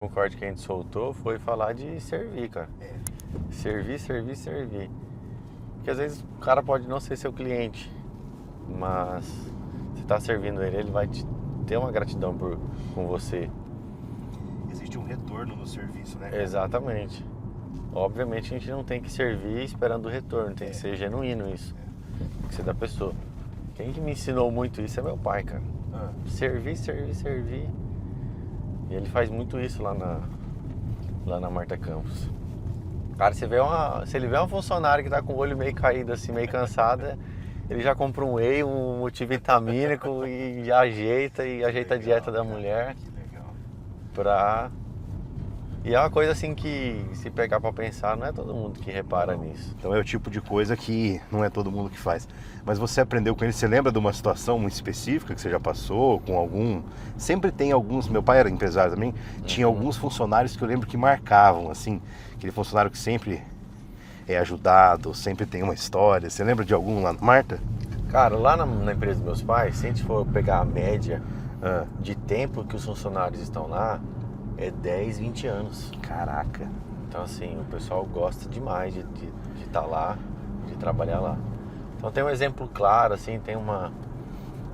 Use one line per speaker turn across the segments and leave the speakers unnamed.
O corte que a gente soltou foi falar de servir, cara. Servir, servir, servir. Porque às vezes o cara pode não ser seu cliente, mas você tá servindo ele, ele vai ter uma gratidão com você.
Existe um retorno no serviço, né, cara?
Exatamente. Obviamente a gente não tem que servir esperando o retorno, tem que ser genuíno isso. Tem que ser da pessoa. Quem que me ensinou muito isso é meu pai, cara. Servir, servir, servir. E ele faz muito isso lá na Marta Campos. Cara, se ele vê um funcionário que tá com o olho meio caído, assim, meio cansado, ele já compra um whey, um multivitamínico e já ajeita a dieta da mulher.
Que legal.
E é uma coisa assim que, se pegar pra pensar, não é todo mundo que repara nisso.
Então é o tipo de coisa que não é todo mundo que faz. Mas você aprendeu com ele, você lembra de uma situação muito específica que você já passou com algum... Sempre tem alguns, meu pai era empresário também, tinha alguns funcionários que eu lembro que marcavam, assim, aquele funcionário que sempre é ajudado, sempre tem uma história. Você lembra de algum lá, Marta?
Cara, lá na empresa dos meus pais, se a gente for pegar a média de tempo que os funcionários estão lá, é 10, 20 anos.
Caraca.
Então assim, o pessoal gosta demais de estar lá, de trabalhar lá. Então tem um exemplo claro, assim, tem uma...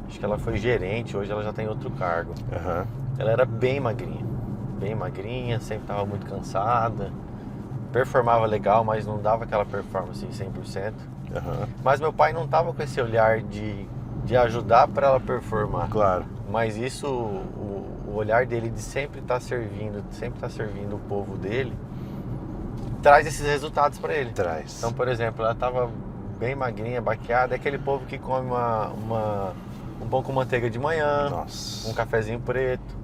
Acho que ela foi gerente, hoje ela já tem outro cargo. Ela era bem magrinha, sempre estava muito cansada. Performava legal, mas não dava aquela performance 100%. Mas meu pai não estava com esse olhar de ajudar para ela performar.
Claro.
Mas isso, o olhar dele de sempre estar servindo o povo dele, traz esses resultados para ele.
Traz.
Então, por exemplo, ela estava bem magrinha, baqueada, é aquele povo que come um pão com manteiga de manhã,
Nossa.
um cafezinho preto,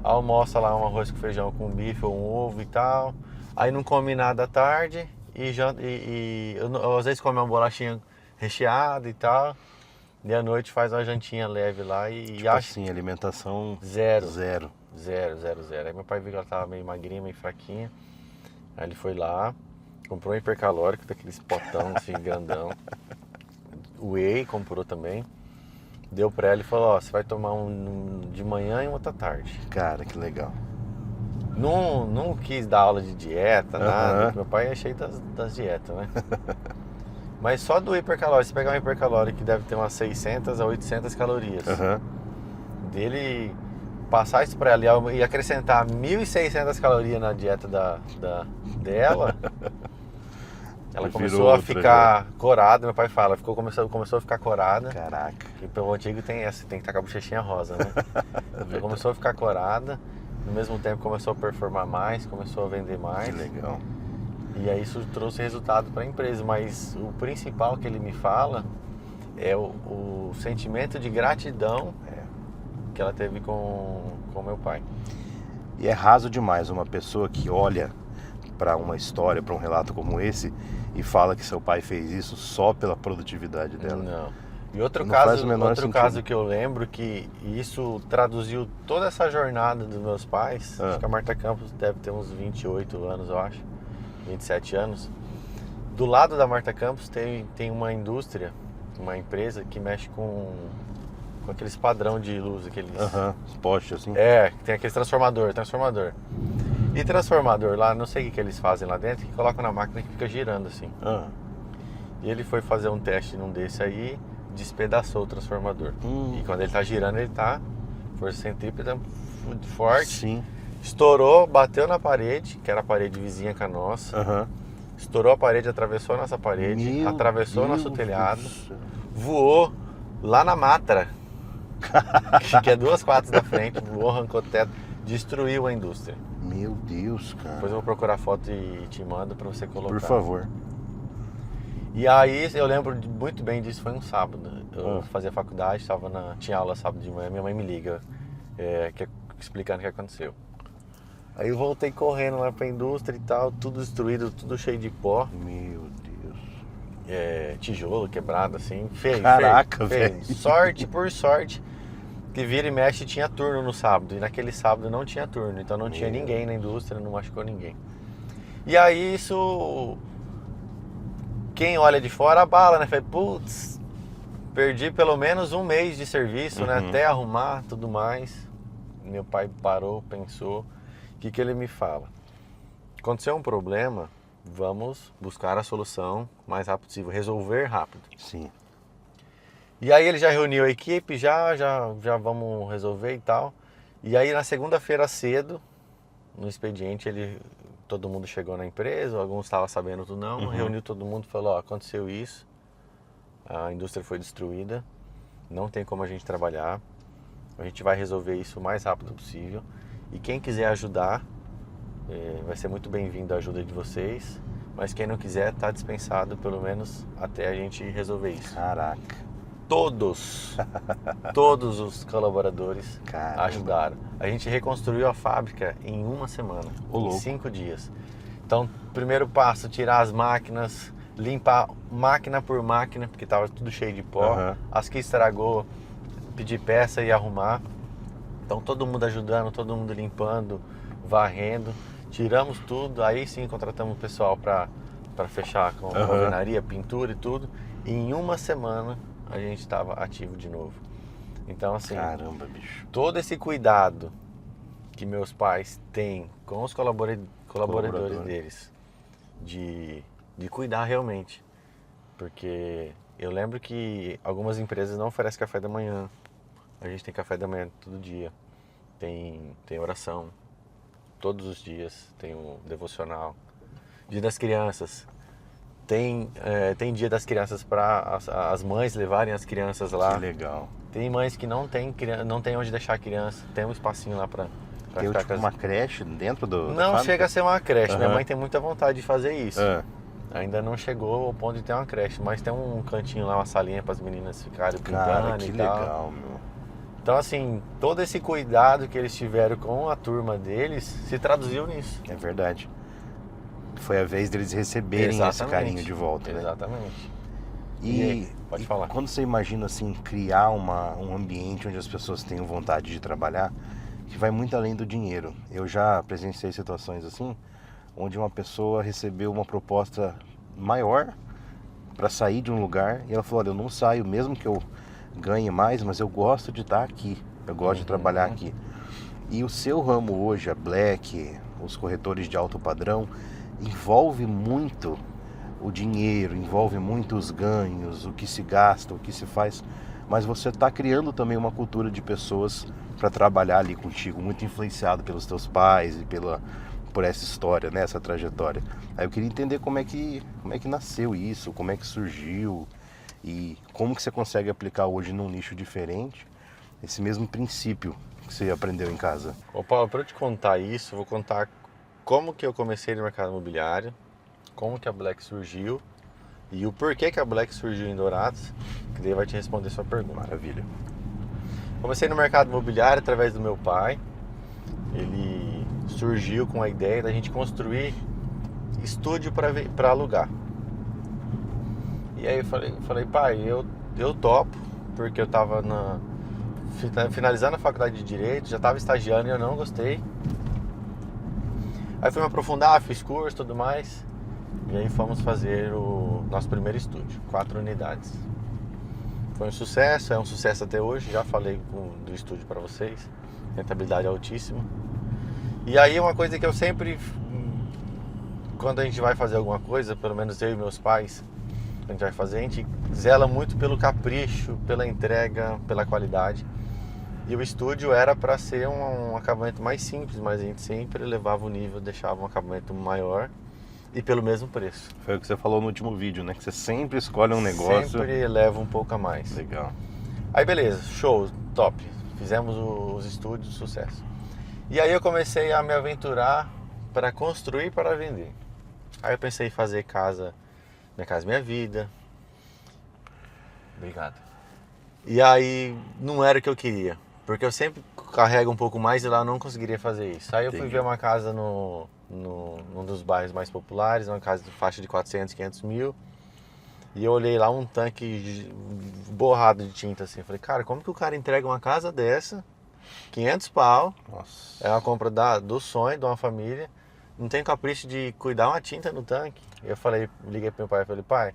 almoça lá um arroz com feijão com bife ou um ovo e tal, aí não come nada à tarde e às vezes come uma bolachinha recheada e tal, e à noite faz uma jantinha leve lá e
Tipo
acha
assim, alimentação
zero.
zero.
Aí meu pai viu que ela tava meio magrinha, meio fraquinha, aí ele foi lá, comprou um hipercalórico daqueles potão assim, grandão, o whey comprou também. Deu pra ela e falou, ó, você vai tomar um de manhã e um outra tarde.
Cara, que legal.
Não quis dar aula de dieta, nada, porque meu pai é cheio das dietas, né? Mas só do hipercalórico, se pegar um hipercalórico que deve ter umas 600 a 800 calorias, dele passar isso pra ela e acrescentar 1.600 calorias na dieta dela... Ela começou a ficar corada, meu pai fala, começou a ficar corada.
Caraca.
E pelo antigo tem essa, tem que estar com a bochechinha rosa, né? Então começou a ficar corada, no mesmo tempo começou a performar mais, começou a vender mais.
Que legal.
E aí isso trouxe resultado para a empresa, mas o principal que ele me fala é o sentimento de gratidão que ela teve com meu pai.
E é raso demais uma pessoa que olha para uma história, para um relato como esse e fala que seu pai fez isso só pela produtividade dela.
Não. E outro
Não
caso que eu lembro que isso traduziu toda essa jornada dos meus pais, acho que a Marta Campos deve ter uns 28 anos, eu acho, 27 anos. Do lado da Marta Campos tem uma indústria, uma empresa que mexe com aqueles padrão de luz, aqueles...
Os postes assim.
Tem aqueles transformador. E transformador lá, não sei o que eles fazem lá dentro, que colocam na máquina que fica girando assim. E ele foi fazer um teste num desse aí, despedaçou o transformador. E quando ele tá girando, ele tá força centrípeta forte.
Sim.
Estourou, bateu na parede, que era a parede vizinha com a nossa. Estourou a parede, atravessou a nossa parede, atravessou o nosso telhado, voou lá na Matra, que é 2 quadras da frente, voou, arrancou o teto, destruiu a indústria.
Meu Deus, cara.
Depois eu vou procurar foto e te mando pra você colocar.
Por favor.
E aí eu lembro muito bem disso, foi um sábado. Eu fazia faculdade, tinha aula sábado de manhã, minha mãe me liga, explicando o que aconteceu. Aí eu voltei correndo lá pra indústria e tal, tudo destruído, tudo cheio de pó.
Meu Deus.
Tijolo quebrado assim, feio.
Caraca,
feio.
velho.
Sorte, por sorte, que vira e mexe tinha turno no sábado. E naquele sábado não tinha turno, então não tinha ninguém na indústria, não machucou ninguém. E aí isso... Quem olha de fora abala, né? Falei, putz, perdi pelo menos um mês de serviço, né? Até arrumar tudo mais. Meu pai parou, pensou. que ele me fala? Aconteceu um problema, vamos buscar a solução o mais rápido possível, resolver rápido.
Sim.
E aí ele já reuniu a equipe, já vamos resolver e tal. E aí na segunda-feira cedo, no expediente, todo mundo chegou na empresa, alguns estavam sabendo, outros não, reuniu todo mundo e falou, ó, aconteceu isso, a indústria foi destruída, não tem como a gente trabalhar, a gente vai resolver isso o mais rápido possível. E quem quiser ajudar, vai ser muito bem-vindo a ajuda de vocês, mas quem não quiser está dispensado, pelo menos até a gente resolver isso.
Caraca.
Todos os colaboradores
Caramba.
ajudaram. A gente reconstruiu a fábrica em uma semana, em 5 dias. Então, primeiro passo, tirar as máquinas, limpar máquina por máquina, porque estava tudo cheio de pó. As que estragou, pedir peça e arrumar. Então, todo mundo ajudando, todo mundo limpando, varrendo. Tiramos tudo, aí sim contratamos o pessoal para fechar com alvenaria, pintura e tudo. E em uma semana a gente estava ativo de novo. Então, assim,
caramba, bicho.
Todo esse cuidado que meus pais têm com os colaboradores deles, de cuidar realmente. Porque eu lembro que algumas empresas não oferecem café da manhã. A gente tem café da manhã todo dia. Tem oração todos os dias. Tem o devocional. Dia das crianças. Tem dia das crianças para as mães levarem as crianças lá.
Que legal.
Tem mães que não tem onde deixar a criança. Tem um espacinho lá para
tem tipo uma creche dentro do...
Não chega a ser uma creche. Minha mãe tem muita vontade de fazer isso.
Ainda
não chegou ao ponto de ter uma creche, mas tem um cantinho lá, uma salinha para as meninas ficarem pintando.
Cara, que
e tal.
legal, meu.
Então, assim, todo esse cuidado que eles tiveram com a turma deles se traduziu nisso.
É verdade. Foi a vez deles receberem esse carinho de volta, né?
Exatamente.
E
pode falar.
Quando você imagina, assim, criar um ambiente onde as pessoas tenham vontade de trabalhar, que vai muito além do dinheiro. Eu já presenciei situações assim, onde uma pessoa recebeu uma proposta maior para sair de um lugar e ela falou, olha, eu não saio mesmo que eu ganhe mais, mas eu gosto de estar aqui, eu gosto de trabalhar aqui. E o seu ramo hoje, a Black, os corretores de alto padrão, envolve muito o dinheiro, envolve muito os ganhos, o que se gasta, o que se faz, mas você está criando também uma cultura de pessoas para trabalhar ali contigo, muito influenciado pelos teus pais e por essa história, né, essa trajetória. Aí eu queria entender como é que nasceu isso, como é que surgiu e como que você consegue aplicar hoje num nicho diferente esse mesmo princípio que você aprendeu em casa.
Ô Paulo, para eu te contar isso, eu vou contar como que eu comecei no mercado imobiliário, como que a Black surgiu e o porquê que a Black surgiu em Dourados, que daí vai te responder sua pergunta.
Maravilha.
Comecei no mercado imobiliário através do meu pai. Ele surgiu com a ideia da gente construir estúdio para alugar. E aí eu falei, pai, eu topo, porque eu estava finalizando a faculdade de Direito, já estava estagiando e eu não gostei. Aí fui me aprofundar, fiz curso e tudo mais. E aí fomos fazer o nosso primeiro estúdio, 4 unidades. Foi um sucesso, é um sucesso até hoje, já falei do estúdio para vocês, rentabilidade altíssima. E aí uma coisa que eu sempre, quando a gente vai fazer alguma coisa, pelo menos eu e meus pais, a gente vai fazer, a gente zela muito pelo capricho, pela entrega, pela qualidade. E o estúdio era para ser um acabamento mais simples, mas a gente sempre elevava o nível, deixava um acabamento maior e pelo mesmo preço.
Foi o que você falou no último vídeo, né? Que você sempre escolhe um negócio...
Sempre eleva um pouco a mais.
Legal.
Aí beleza, show, top. Fizemos os estúdios, sucesso. E aí eu comecei a me aventurar para construir para vender. Aí eu pensei em fazer Minha Casa Minha Vida. Obrigado. E aí não era o que eu queria, porque eu sempre carrego um pouco mais e lá eu não conseguiria fazer isso. Aí eu fui ver uma casa num dos bairros mais populares, uma casa de faixa de 400, 500 mil. E eu olhei lá um tanque borrado de tinta assim. Falei, cara, como que o cara entrega uma casa dessa, 500 pau,
Nossa.
é uma compra do sonho de uma família, não tem capricho de cuidar uma tinta no tanque. Eu liguei pro meu pai e falei, pai,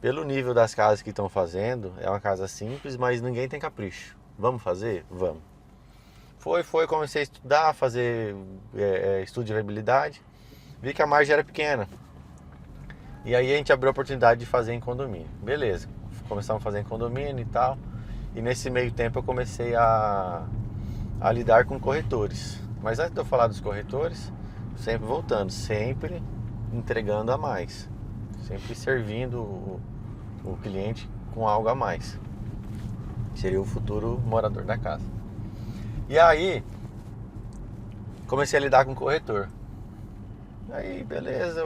pelo nível das casas que estão fazendo, é uma casa simples, mas ninguém tem capricho. Vamos fazer? Vamos. Comecei a estudar, fazer estudo de viabilidade. Vi que a margem era pequena. E aí a gente abriu a oportunidade de fazer em condomínio. Beleza, começamos a fazer em condomínio e tal. E nesse meio tempo eu comecei a lidar com corretores. Mas antes de eu falar dos corretores, sempre voltando, sempre entregando a mais. Sempre servindo o cliente com algo a mais. Seria o futuro morador da casa. E aí, comecei a lidar com corretor. Aí, beleza,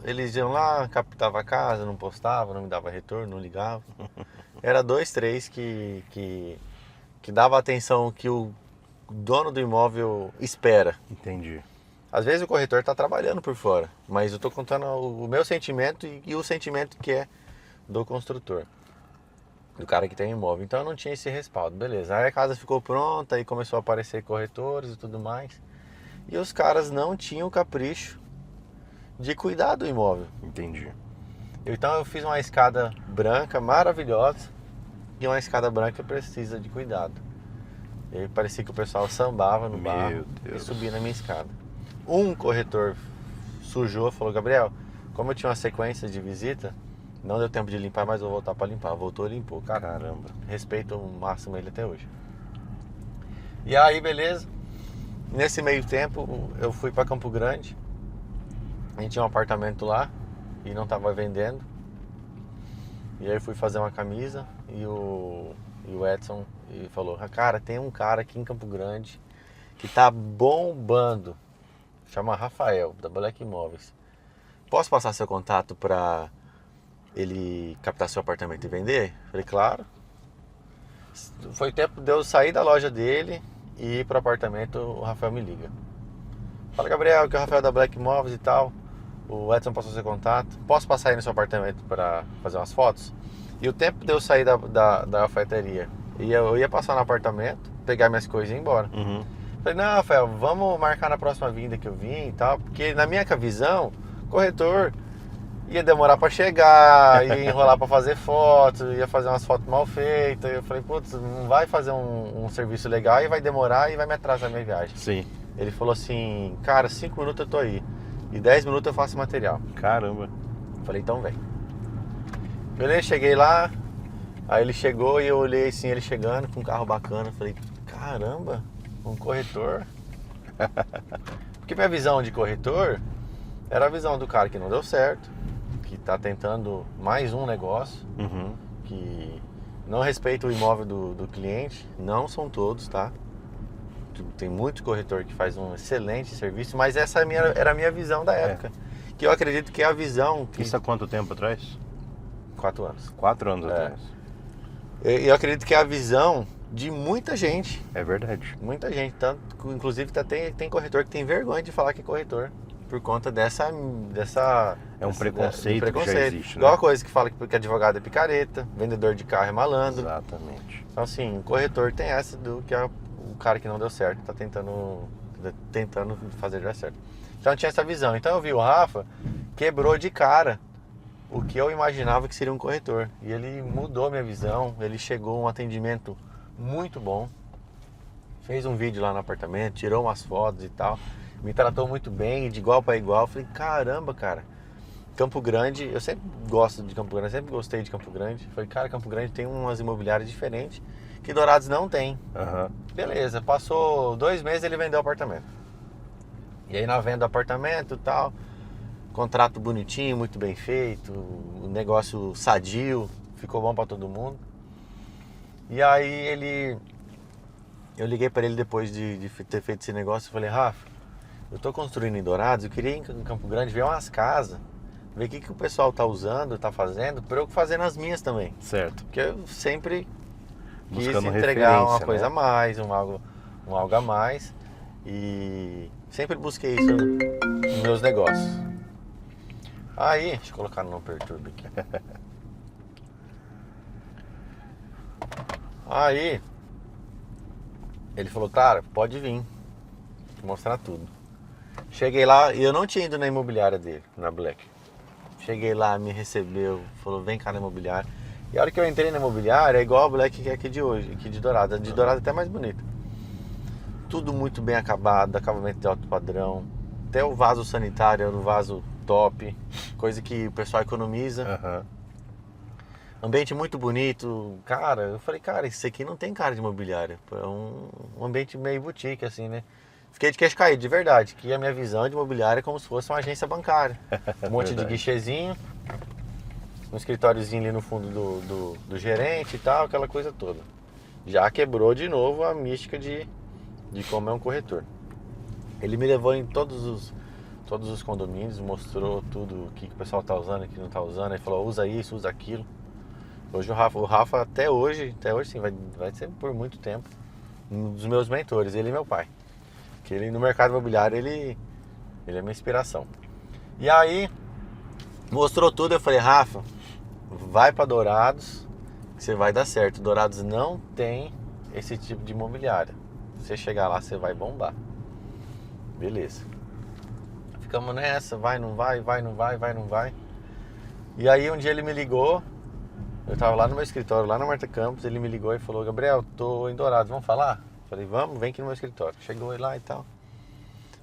eles iam lá, captava a casa, não postava, não me dava retorno, não ligava. Era 2, 3 que dava a atenção que o dono do imóvel espera.
Entendi.
Às vezes o corretor está trabalhando por fora, mas eu estou contando o meu sentimento e o sentimento que é do construtor, do cara que tem imóvel. Então eu não tinha esse respaldo, beleza. Aí a casa ficou pronta e começou a aparecer corretores e tudo mais. E os caras não tinham o capricho de cuidar do imóvel.
Entendi.
Então eu fiz uma escada branca maravilhosa e uma escada branca precisa de cuidado. E aí parecia que o pessoal sambava no barro e subia na minha escada. Um corretor sujou, falou: Gabriel, como eu tinha uma sequência de visita, não deu tempo de limpar, mas vou voltar para limpar. Voltou e limpou.
Caramba.
Respeito o máximo ele até hoje. E aí, beleza. Nesse meio tempo, eu fui para Campo Grande. A gente tinha um apartamento lá e não estava vendendo. E aí fui fazer uma camisa e o Edson falou: cara, tem um cara aqui em Campo Grande que tá bombando. Chama Rafael, da Black Imóveis. Posso passar seu contato para ele captar seu apartamento e vender? Falei: claro. Foi tempo de eu sair da loja dele e ir pro apartamento. O Rafael me liga: fala, Gabriel, que é o Rafael da Black Imóveis e tal. O Edson passou seu contato. Posso passar aí no seu apartamento para fazer umas fotos? E o tempo de eu sair da alfaiataria, eu ia passar no apartamento, pegar minhas coisas e ir embora.
Uhum.
Falei: não, Rafael, vamos marcar na próxima vinda que eu vim e tal. Porque na minha visão, corretor ia demorar para chegar, ia enrolar para fazer foto, ia fazer umas fotos mal feitas. Eu falei: putz, não vai fazer um serviço legal e vai demorar e vai me atrasar a minha viagem.
Sim.
Ele falou assim: cara, 5 minutos eu tô aí. E 10 minutos eu faço material.
Caramba.
Falei: então vem. Beleza, cheguei lá. Aí ele chegou e eu olhei assim, ele chegando com um carro bacana. Falei: caramba, um corretor? Porque minha visão de corretor era a visão do cara que não deu certo, que tá tentando mais um negócio, que não respeita o imóvel do cliente. Não são todos, tá? Tem muito corretor que faz um excelente serviço, mas essa era a minha visão da época. Que eu acredito que é a visão...
Isso há quanto tempo atrás?
4 anos.
4 anos atrás.
Eu acredito que é a visão de muita gente.
É verdade.
Muita gente. Tanto, inclusive tem corretor que tem vergonha de falar que é corretor. Por conta dessa
É um preconceito que já existe, né?
Igual a coisa que fala que advogado é picareta, vendedor de carro é malandro.
Exatamente.
Então assim, o corretor tem essa do que o cara que não deu certo tá tentando fazer dar certo. Então tinha essa visão. Então eu vi o Rafa, quebrou de cara o que eu imaginava que seria um corretor. E ele mudou minha visão, ele chegou um atendimento muito bom. Fez um vídeo lá no apartamento, tirou umas fotos e tal. Me tratou muito bem, de igual para igual. Falei: caramba, cara. Campo Grande, eu sempre gosto de Campo Grande, sempre gostei de Campo Grande. Falei: cara, Campo Grande tem umas imobiliárias diferentes que Dourados não tem. Beleza, passou 2 meses, ele vendeu o apartamento. E aí na venda do apartamento e tal, contrato bonitinho, muito bem feito, o negócio sadio, ficou bom para todo mundo. E aí eu liguei para ele depois de ter feito esse negócio e falei: Rafa, eu tô construindo em Dourados, eu queria ir em Campo Grande ver umas casas, ver o que o pessoal tá usando, tá fazendo, para eu fazer nas minhas também.
Certo.
Porque eu sempre quis
Buscando
entregar uma
referência,
coisa a
né?
mais, um algo a mais. E sempre busquei isso nos meus negócios. Aí, deixa eu colocar no Não Perturbe aqui. Aí, ele falou: cara, pode vir, vou mostrar tudo. Cheguei lá e eu não tinha ido na imobiliária dele, na Black. Cheguei lá, me recebeu, falou: vem cá na imobiliária. E a hora que eu entrei na imobiliária, é igual a Black que é aqui de hoje, aqui de Dourado. A de Dourado é até mais bonita. tudo muito bem acabado, acabamento de alto padrão. Até o vaso sanitário era um vaso top, coisa que o pessoal economiza. Ambiente muito bonito. Cara, eu falei, cara, isso aqui não tem cara de imobiliária. É um ambiente meio boutique, assim, né? Fiquei de queixo caído, de verdade, que a minha visão de imobiliária é como se fosse uma agência bancária. Um monte de guichezinho, um escritóriozinho ali no fundo do gerente e tal, aquela coisa toda. Já quebrou de novo a mística de como é um corretor. Ele me levou em todos os condomínios, mostrou tudo o que o pessoal tá usando e o que não tá usando. Ele falou, usa isso, usa aquilo. Hoje o Rafa até hoje sim, vai ser por muito tempo, um dos meus mentores, ele e meu pai. Que ele no mercado imobiliário, ele é minha inspiração. E aí, mostrou tudo, eu falei, Rafa, vai para Dourados, que você vai dar certo. Dourados não tem esse tipo de imobiliária. Se você chegar lá, você vai bombar. Beleza. Ficamos nessa, vai, não vai, vai, não vai, vai, não vai. E aí um dia ele me ligou, eu tava lá no meu escritório, lá na Marta Campos, ele me ligou e falou, Gabriel, tô em Dourados, vamos falar? Falei, vamos, vem aqui no meu escritório. Chegou ele lá e tal.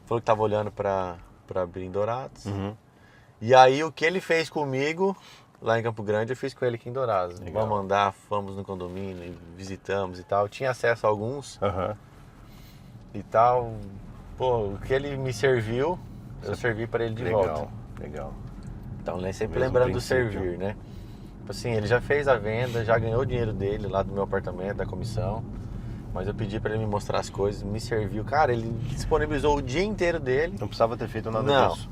Falou que tava olhando pra abrir em Dourados. E aí o que ele fez comigo lá em Campo Grande, eu fiz com ele aqui em Dourados.
Legal.
Vamos andar, fomos no condomínio, visitamos e tal. Tinha acesso a alguns e tal. Pô, o que ele me serviu, eu servi para ele de volta.
Legal.
Então, né, sempre
Mesmo
lembrando do
princípio.
servir, né? Tipo assim, ele já fez a venda, já ganhou o dinheiro dele lá do meu apartamento, da comissão. Mas eu pedi para ele me mostrar as coisas, me serviu. Cara, ele disponibilizou o dia inteiro dele.
Não precisava ter feito nada
Não.
disso.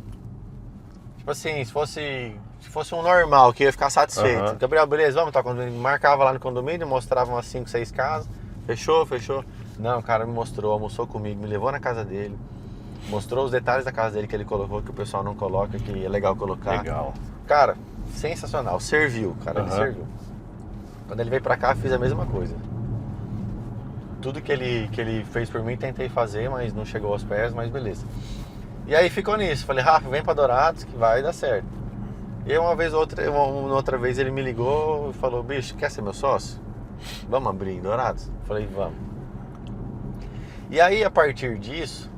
Tipo assim, se fosse um normal, que eu ia ficar satisfeito. Gabriel, beleza, vamos, tá, marcava lá no condomínio, mostrava umas 5, 6 casas. Fechou. Não, o cara me mostrou, almoçou comigo, me levou na casa dele. Mostrou os detalhes da casa dele que ele colocou, que o pessoal não coloca, que é legal colocar.
Legal.
Cara, sensacional, serviu, cara, ele serviu. Quando ele veio pra cá, fiz a mesma coisa. Tudo que ele fez por mim, tentei fazer, mas não chegou aos pés, mas beleza. E aí ficou nisso, falei, Rafa, vem pra Dourados que vai dar certo. E uma outra vez ele me ligou e falou, bicho, quer ser meu sócio? Vamos abrir em Dourados? Falei, vamos. E aí, a partir disso,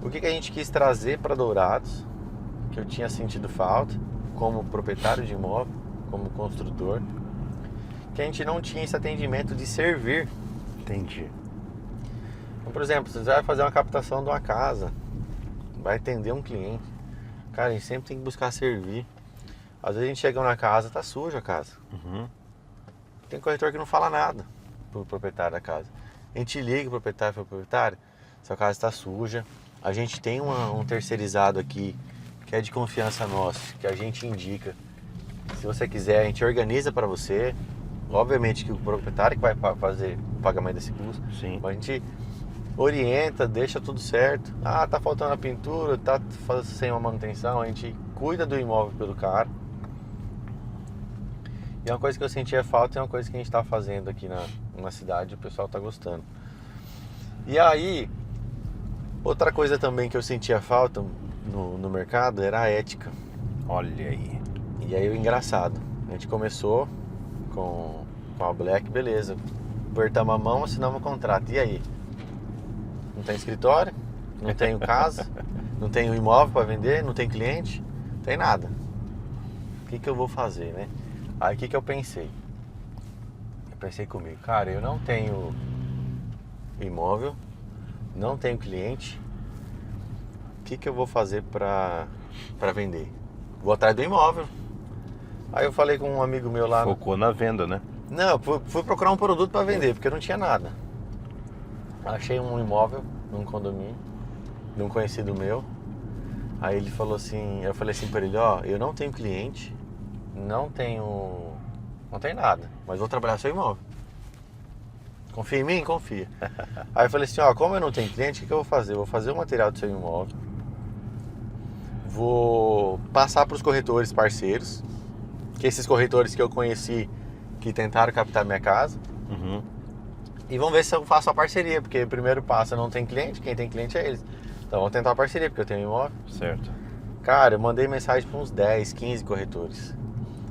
o que a gente quis trazer para Dourados, que eu tinha sentido falta, como proprietário de imóvel, como construtor, que a gente não tinha esse atendimento de servir.
Entendi.
Então, por exemplo, você vai fazer uma captação de uma casa, vai atender um cliente. Cara, a gente sempre tem que buscar servir. Às vezes a gente chega na casa, tá suja a casa. Tem corretor que não fala nada pro proprietário da casa. A gente liga pro proprietário e fala, proprietário, sua casa está suja. A gente tem um terceirizado aqui, que é de confiança nossa, que a gente indica. Se você quiser, a gente organiza para você. Obviamente que o proprietário que vai fazer o pagamento desse custo.
Sim.
Mas a gente orienta, deixa tudo certo. Ah, tá faltando a pintura, tá sem uma manutenção. A gente cuida do imóvel pelo cara. E uma coisa que eu sentia falta é uma coisa que a gente tá fazendo aqui na cidade. O pessoal tá gostando. E aí, outra coisa também que eu sentia falta no mercado era a ética.
Olha aí.
E aí, o engraçado, a gente começou com a Black, beleza. Apertamos a mão, assinamos o contrato. E aí? Não tem escritório, não tenho casa, não tenho imóvel para vender, não tem cliente, não tem nada. O que eu vou fazer, né? Aí o que eu pensei? Eu pensei comigo, cara, eu não tenho imóvel, não tenho cliente. O que eu vou fazer para vender? Vou atrás do imóvel. Aí eu falei com um amigo meu lá.
Focou na venda, né?
Não, fui procurar um produto para vender, porque não tinha nada. Achei um imóvel num condomínio, de um conhecido meu. Aí ele falou assim, eu falei assim para ele, ó, eu não tenho cliente, não tenho nada, mas vou trabalhar seu imóvel. Confia em mim? Confia. Aí eu falei assim, ó, como eu não tenho cliente, o que eu vou fazer? Eu vou fazer o material do seu imóvel, vou passar para os corretores parceiros, que esses corretores que eu conheci, que tentaram captar minha casa, e vamos ver se eu faço a parceria, porque o primeiro passo não tem cliente, quem tem cliente é eles. Então vamos tentar a parceria, porque eu tenho imóvel.
Certo.
Cara, eu mandei mensagem para uns 10, 15 corretores.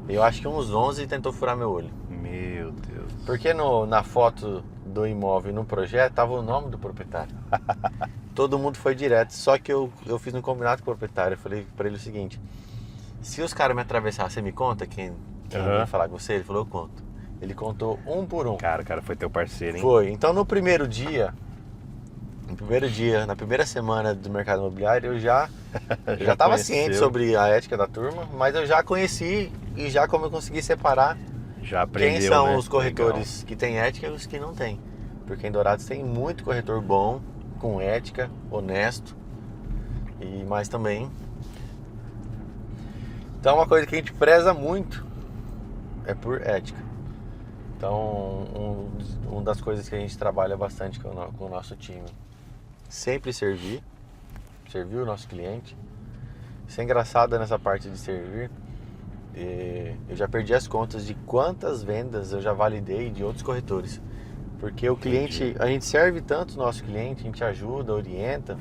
Eu acho que uns 11 tentou furar meu olho.
Meu Deus.
Porque na foto do imóvel no projeto, tava o nome do proprietário. Todo mundo foi direto, só que eu fiz um combinado com o proprietário. Eu falei para ele o seguinte: se os caras me atravessar, você me conta quem vai falar com você? Ele falou, eu conto. Ele contou um por um.
Cara, foi teu parceiro, hein?
Foi. Então no primeiro dia, na primeira semana do mercado imobiliário, eu já estava ciente sobre a ética da turma, mas eu já conheci e já como eu consegui separar
já aprendeu,
quem são
né?
os corretores que têm ética e os que não têm. Porque em Dourados tem muito corretor bom, com ética, honesto, mas também. Então uma coisa que a gente preza muito é por ética. Então uma das coisas que a gente trabalha bastante com o nosso time, sempre servir o nosso cliente. Isso é engraçado nessa parte de servir. Eu já perdi as contas de quantas vendas eu já validei de outros corretores. Porque o cliente, a gente serve tanto o nosso cliente, a gente ajuda, orienta,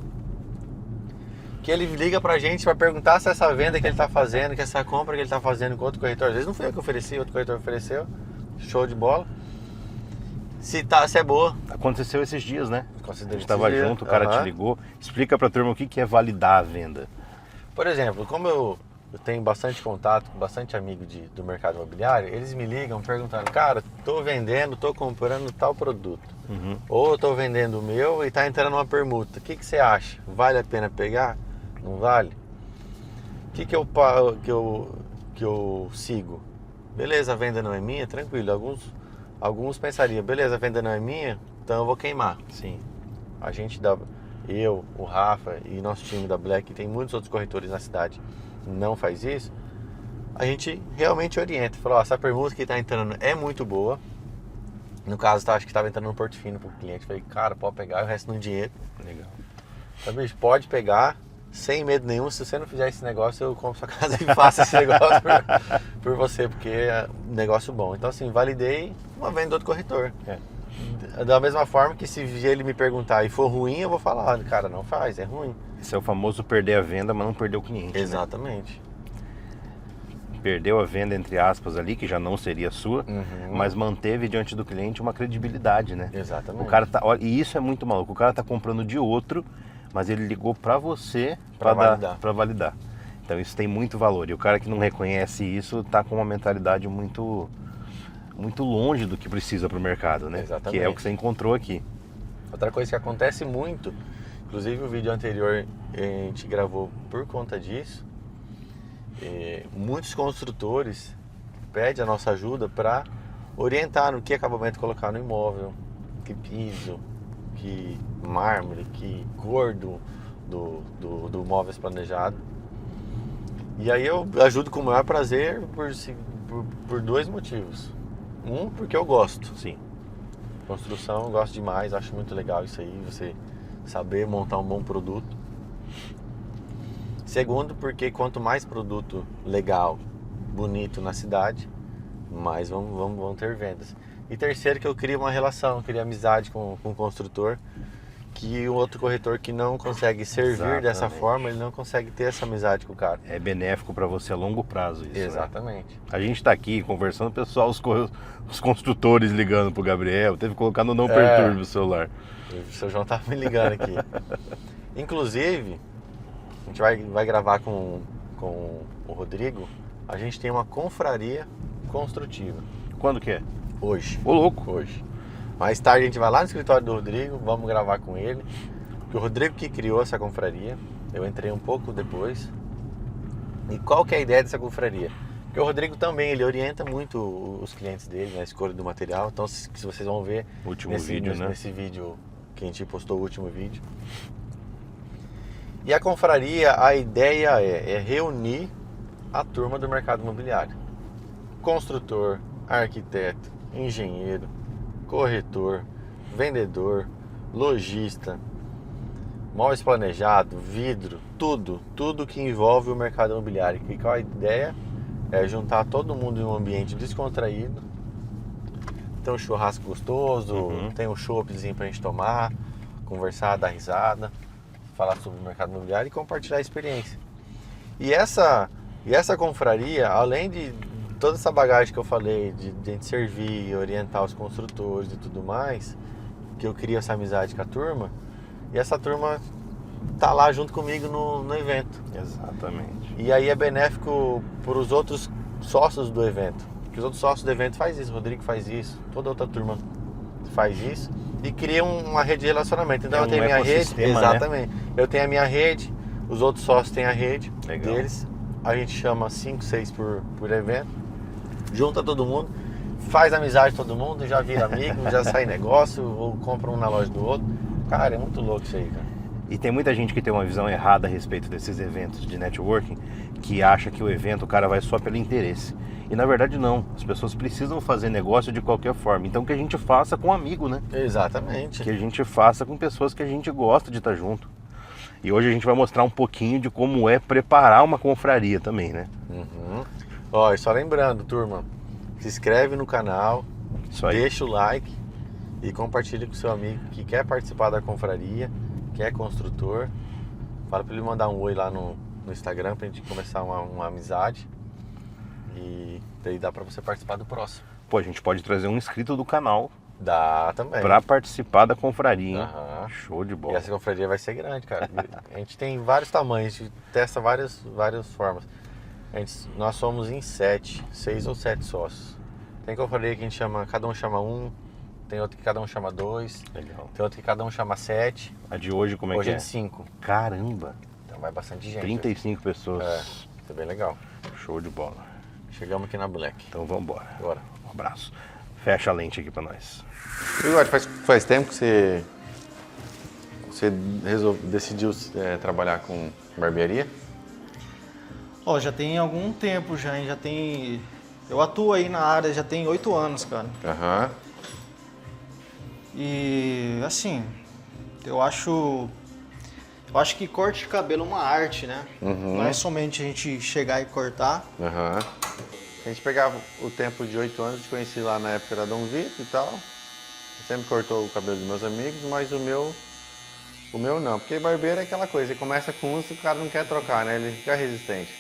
que ele liga pra gente pra perguntar se essa venda que ele tá fazendo, que essa compra que ele tá fazendo com outro corretor, às vezes não foi eu que ofereci, outro corretor ofereceu, show de bola. Se é boa.
Aconteceu esses dias, né? A gente
estava
junto, o cara te ligou. Explica pra turma o que é validar a venda.
Por exemplo, como eu tenho bastante contato, bastante amigo do mercado imobiliário, eles me ligam perguntando, cara, tô vendendo, tô comprando tal produto. Ou tô vendendo o meu e tá entrando uma permuta. O que você acha? Vale a pena pegar? Não vale? O que eu sigo? Beleza, a venda não é minha, tranquilo. Alguns pensariam, beleza, a venda não é minha, então eu vou queimar.
Sim.
A gente eu, o Rafa e nosso time da Black, tem muitos outros corretores na cidade, não faz isso. A gente realmente orienta, fala, essa permuta que está entrando é muito boa. No caso, acho que estava entrando no porto fino para o cliente. Falei, cara, pode pegar, o resto no dinheiro.
Legal.
Então, bicho, pode pegar, sem medo nenhum. Se você não fizer esse negócio, eu compro sua casa e faço esse negócio por você, porque é um negócio bom. Então, assim, validei uma venda do outro corretor. Da mesma forma que se ele me perguntar e for ruim, eu vou falar, cara, não faz, é ruim.
Esse é o famoso perder a venda, mas não perder o cliente.
Exatamente.
Né? Perdeu a venda, entre aspas, ali, que já não seria sua, mas manteve diante do cliente uma credibilidade, né?
Exatamente.
O cara e isso é muito maluco. O cara tá comprando de outro, mas ele ligou pra você pra validar. Então isso tem muito valor. E o cara que não reconhece isso tá com uma mentalidade muito longe do que precisa pro mercado, né?
Exatamente.
Que é o que você encontrou aqui.
Outra coisa que acontece muito, inclusive o vídeo anterior a gente gravou por conta disso, muitos construtores pedem a nossa ajuda para orientar no que acabamento colocar no imóvel, que piso, que mármore, que cor do móveis planejado. E aí eu ajudo com o maior prazer por dois motivos. Um, porque eu gosto.
Sim.
Construção, eu gosto demais, acho muito legal isso aí, você saber montar um bom produto. Segundo, porque quanto mais produto legal, bonito na cidade, mais vão ter vendas. E terceiro, que eu crio uma relação, crio amizade com o construtor, que o outro corretor que não consegue servir dessa forma, ele não consegue ter essa amizade com o cara.
É benéfico para você a longo prazo isso.
Exatamente.
Né? A gente está aqui conversando, pessoal, os construtores ligando pro Gabriel, teve que colocar no não perturbe o celular.
O seu João tá me ligando aqui. Inclusive, a gente vai gravar com o Rodrigo, a gente tem uma confraria construtiva.
Quando que é?
Hoje.
Ô, louco.
Hoje. Mais tarde a gente vai lá no escritório do Rodrigo, vamos gravar com ele. Porque o Rodrigo que criou essa confraria, eu entrei um pouco depois. E qual que é a ideia dessa confraria? Porque o Rodrigo também, ele orienta muito os clientes dele na escolha do material. Então, se vocês vão ver nesse vídeo que a gente postou, o último vídeo. E a confraria, a ideia é reunir a turma do mercado imobiliário. Construtor, arquiteto, engenheiro, corretor, vendedor, lojista, móveis planejado, vidro, tudo que envolve o mercado imobiliário. E qual a ideia? É juntar todo mundo em um ambiente descontraído, tem um churrasco gostoso, tem um choppzinho pra gente tomar, conversar, dar risada, falar sobre o mercado imobiliário e compartilhar a experiência. E essa confraria, além de toda essa bagagem que eu falei, de servir, orientar os construtores e tudo mais, que eu crio essa amizade com a turma, e essa turma tá lá junto comigo no evento.
Exatamente.
E aí é benéfico para os outros sócios do evento. Porque os outros sócios do evento faz isso, o Rodrigo faz isso, toda outra turma faz isso. E cria uma rede de relacionamento. Então eu tenho a minha rede. Exatamente. Né? Eu tenho a minha rede, os outros sócios têm a rede deles. A gente chama 5, 6 por evento. Junta todo mundo, faz amizade todo mundo, já vira amigo, já sai negócio, ou compra um na loja do outro. Cara, é muito louco isso aí, cara.
E tem muita gente que tem uma visão errada a respeito desses eventos de networking, que acha que o evento o cara vai só pelo interesse. E na verdade não, as pessoas precisam fazer negócio de qualquer forma. Então que a gente faça com amigo, né?
Exatamente.
Que a gente faça com pessoas que a gente gosta de estar junto. E hoje a gente vai mostrar um pouquinho de como é preparar uma confraria também, né?
Uhum. Ó, e só lembrando, turma, se inscreve no canal, deixa o like e compartilha com seu amigo que quer participar da confraria, que é construtor. Fala para ele mandar um oi lá no Instagram pra gente começar uma amizade. E daí dá pra você participar do próximo.
Pô, a gente pode trazer um inscrito do canal.
Dá também.
Pra participar da confraria, hein?
Uhum.
Show de bola.
E essa confraria vai ser grande, cara. A gente tem vários tamanhos, a gente testa várias formas. Nós somos em 6 ou 7 sócios. Tem confraria que a gente chama, cada um chama um. Tem outro que cada um chama 2.
Legal.
Tem outro que cada um chama 7.
A de hoje como é
hoje
que é?
Hoje é de 5.
Caramba!
Então vai bastante gente.
35 pessoas.
Isso é bem legal.
Show de bola.
Chegamos aqui na Black.
Então vamos embora.
Bora.
Um abraço. Fecha a lente aqui pra nós.
Bigode, faz tempo que você decidiu trabalhar com barbearia?
Ó, já tem algum tempo já, hein? Eu atuo aí na área já tem 8 anos, cara.
Aham.
E assim, eu acho que corte de cabelo é uma arte, né?
Uhum.
Não é somente a gente chegar e cortar.
Aham. A gente pegava o tempo de 8 anos, te conheci lá na época da Dom Vito e tal. Sempre cortou o cabelo dos meus amigos, mas o meu não. Porque barbeiro é aquela coisa, você começa com um e o cara não quer trocar, né? Ele fica resistente.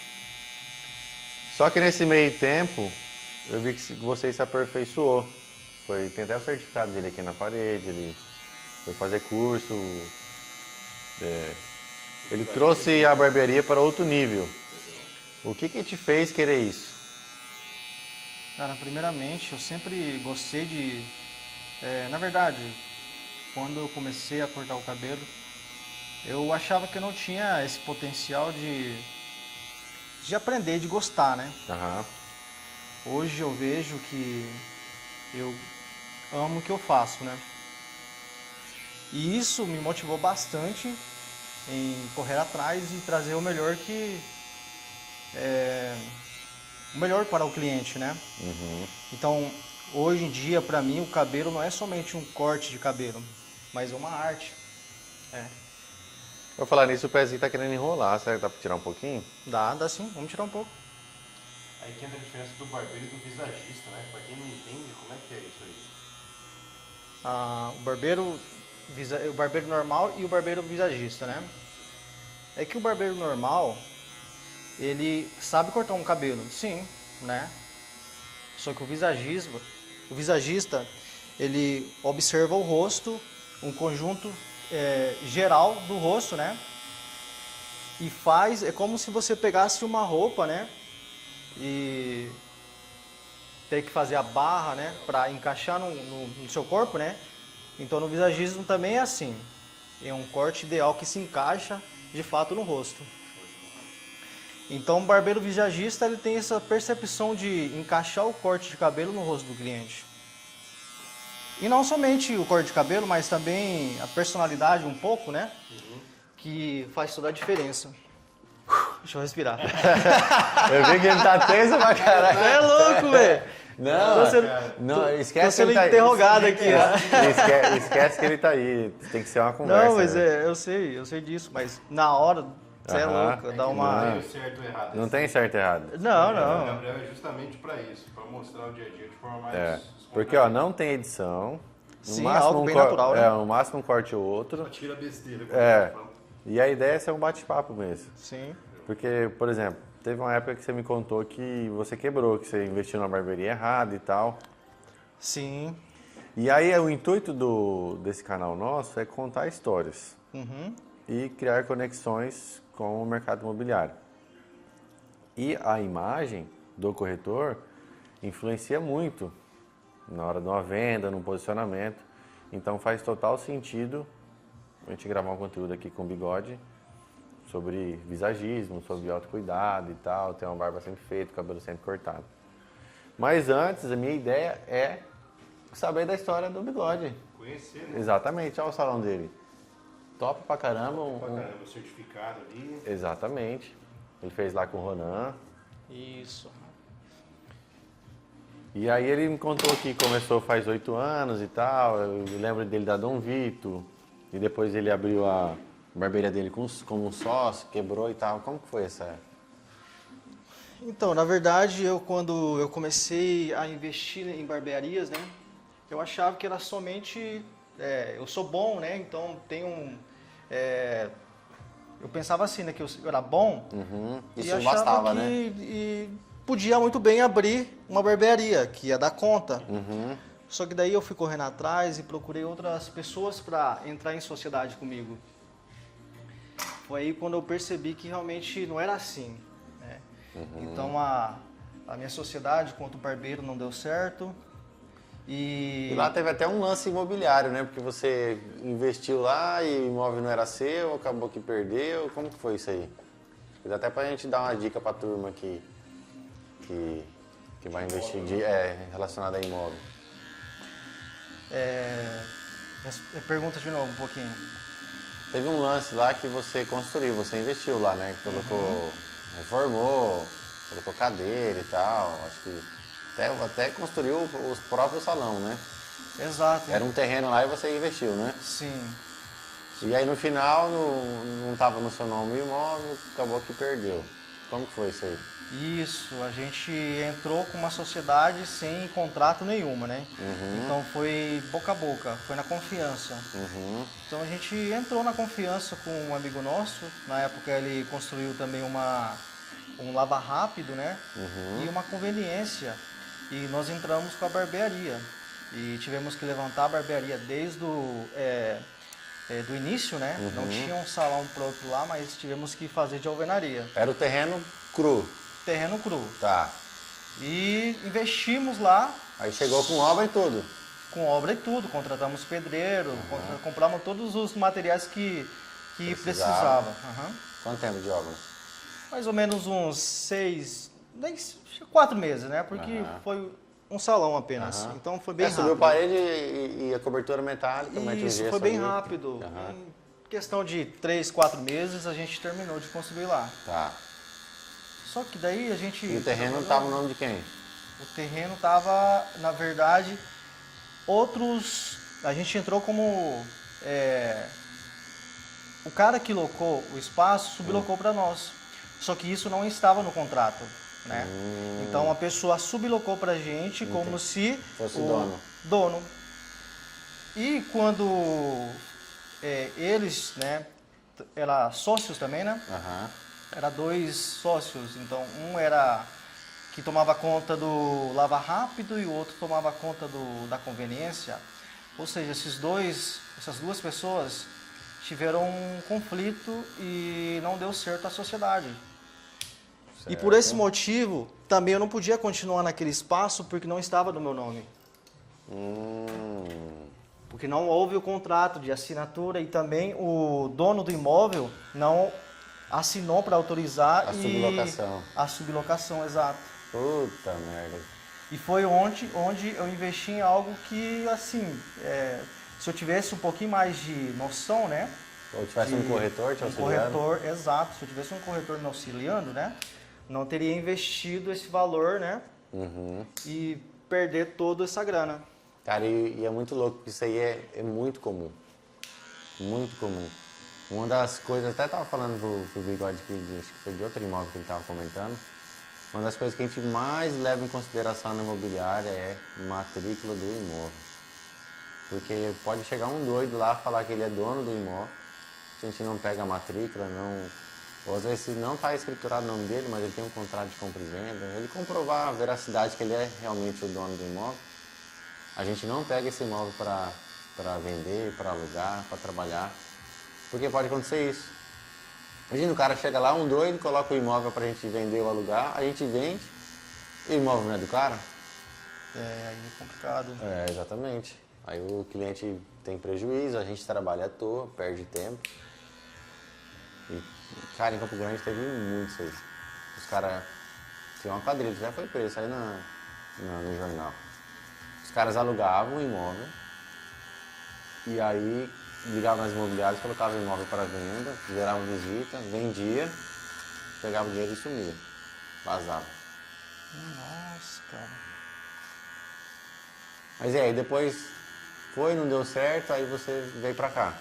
Só que nesse meio tempo, eu vi que você se aperfeiçoou. Tem até o certificado dele aqui na parede, ele foi fazer curso. Ele trouxe a barbearia para outro nível. O que te fez querer isso?
Cara, primeiramente, eu sempre gostei de... na verdade, quando eu comecei a cortar o cabelo, eu achava que eu não tinha esse potencial de aprender, de gostar, né?
Uhum.
Hoje eu vejo que eu amo o que eu faço, né? E isso me motivou bastante em correr atrás e trazer o melhor o melhor para o cliente, né?
Uhum.
Então, hoje em dia, para mim, o cabelo não é somente um corte de cabelo, mas é uma arte.
Vou falar nisso, o pezinho tá querendo enrolar, será que dá pra tirar um pouquinho?
Dá sim, vamos tirar um pouco.
Aí que entra a diferença do barbeiro e do visagista, né? Pra quem não entende, como é que é isso aí?
O barbeiro normal e o barbeiro visagista, né? É que o barbeiro normal, ele sabe cortar um cabelo, sim, né? Só que o visagista, ele observa o rosto, um conjunto geral do rosto, né? E é como se você pegasse uma roupa, né? E ter que fazer a barra, né? Para encaixar no seu corpo, né? Então no visagismo também é assim. É um corte ideal que se encaixa de fato no rosto. Então o barbeiro visagista ele tem essa percepção de encaixar o corte de cabelo no rosto do cliente. E não somente o corte de cabelo, mas também a personalidade um pouco, né? Que faz toda a diferença. Deixa eu respirar.
Eu vi que ele tá tenso pra caralho.
É louco, velho.
Não, esquece
tô sendo
que ele tá
interrogado aqui.
Esquece que ele tá aí. Tem que ser uma conversa.
Não, mas
né?
eu sei disso, mas na hora, você é louco, dá uma...
Não tem certo ou errado.
Não tem certo e errado.
Não.
O Gabriel é justamente pra isso, pra mostrar o dia a dia de forma mais...
Porque, ó, não tem edição. No
Sim,
máximo
algo bem natural, né?
No máximo um corte ou outro.
Tira a besteira.
E a ideia é ser um bate-papo mesmo.
Sim.
Porque, por exemplo, teve uma época que você me contou que você quebrou, que você investiu na barbearia errada e tal.
Sim.
E aí o intuito desse canal nosso é contar histórias e criar conexões com o mercado imobiliário. E a imagem do corretor influencia muito na hora de uma venda, no posicionamento. Então faz total sentido a gente gravar um conteúdo aqui com o Bigode sobre visagismo, sobre autocuidado e tal, ter uma barba sempre feita, o cabelo sempre cortado. Mas antes, a minha ideia é saber da história do Bigode.
Conhecer, né?
Exatamente, olha o salão dele. Top pra caramba.
O certificado ali.
Exatamente. Ele fez lá com o Ronan.
Isso.
E aí ele me contou que começou faz 8 anos e tal. Eu lembro dele da Dom Vito. E depois ele abriu a barbearia dele como um sócio, quebrou e tal. Como que foi essa?
Então, na verdade, quando eu comecei a investir em barbearias, né? Eu achava que era somente... eu sou bom, né? Então, eu pensava assim, né? Que eu era bom.
Isso
e
não
achava
bastava,
que,
né?
E podia muito bem abrir uma barbearia, que ia dar conta. Só que daí eu fui correndo atrás e procurei outras pessoas para entrar em sociedade comigo. Foi aí quando eu percebi que realmente não era assim, né? Então a minha sociedade quanto barbeiro não deu certo.
E lá teve até um lance imobiliário, né? Porque você investiu lá e o imóvel não era seu, acabou que perdeu. Como que foi isso aí? Até pra gente dar uma dica pra turma que vai investir relacionada a imóvel.
Pergunta de novo um pouquinho.
Teve um lance lá que você construiu, você investiu lá, né? Que colocou, reformou, colocou cadeira e tal. Acho que até construiu o próprio salão, né?
Exato.
Era um terreno lá e você investiu, né?
Sim.
E aí no final não estava no seu nome o imóvel, acabou que perdeu. Como que foi isso aí?
Isso, a gente entrou com uma sociedade sem contrato nenhuma, né? Então foi boca a boca, foi na confiança. Então a gente entrou na confiança com um amigo nosso, na época ele construiu também um lava rápido, né? E uma conveniência. E nós entramos com a barbearia. E tivemos que levantar a barbearia desde do início, né? Não tinha um salão pronto lá, mas tivemos que fazer de alvenaria.
Era o terreno cru.
Terreno cru.
Tá.
E investimos lá.
Aí chegou com obra e tudo.
Com obra e tudo. Contratamos pedreiro, compramos todos os materiais que precisava.
Quanto tempo de obra?
Mais ou menos uns 4 meses, né? Porque foi um salão apenas. Então foi bem rápido.
Subiu parede e a cobertura metálica, mete o
Isso,
gesso
foi bem
ali.
rápido. Em questão de 3, 4 meses a gente terminou de construir lá.
Tá.
Só que daí a gente...
E o terreno estava no nome de quem?
O terreno estava, na verdade, a gente entrou como... o cara que locou o espaço sublocou para nós. Só que isso não estava no contrato, né? Então a pessoa sublocou para a gente como se
fosse
o dono. E quando eles, né, eram sócios também, né? Era 2 sócios, então um era que tomava conta do lava rápido e o outro tomava conta da conveniência. Ou seja, essas 2 pessoas tiveram um conflito e não deu certo a sociedade. Certo. E por esse motivo, também eu não podia continuar naquele espaço porque não estava no meu nome. Porque não houve o contrato de assinatura e também o dono do imóvel não assinou para autorizar
a sublocação.
A sublocação, exato.
Puta merda.
E foi onde eu investi em algo que, assim, se eu tivesse um pouquinho mais de noção, né?
Ou tivesse um corretor te auxiliando.
Corretor, exato. Se eu tivesse um corretor me auxiliando, né? Não teria investido esse valor, né? E perder toda essa grana.
Cara, e é muito louco, porque isso aí é muito comum. Muito comum. Uma das coisas, até estava falando pro Bigode que acho que foi de outro imóvel que ele estava comentando, uma das coisas que a gente mais leva em consideração na imobiliária é matrícula do imóvel. Porque pode chegar um doido lá falar que ele é dono do imóvel, se a gente não pega a matrícula, ou às vezes não está escriturado o nome dele, mas ele tem um contrato de compra e venda, ele comprovar a veracidade que ele é realmente o dono do imóvel, A gente não pega esse imóvel para vender, para alugar, para trabalhar, porque pode acontecer isso. Imagina o cara chega lá, um doido, coloca o imóvel pra gente vender ou alugar, a gente vende, e o imóvel não é do cara?
Aí é complicado.
É, exatamente. Aí o cliente tem prejuízo, a gente trabalha à toa, perde tempo. E, cara, em Campo Grande teve muito isso aí. Os caras tinham uma quadrilha, já foi preso, aí no jornal. Os caras alugavam o imóvel e aí ligavam nas imobiliárias, colocavam o imóvel para venda, geravam visita, vendia, pegava o dinheiro e sumia. Vazava.
Nossa, cara.
Mas aí depois foi, não deu certo, aí você veio pra cá.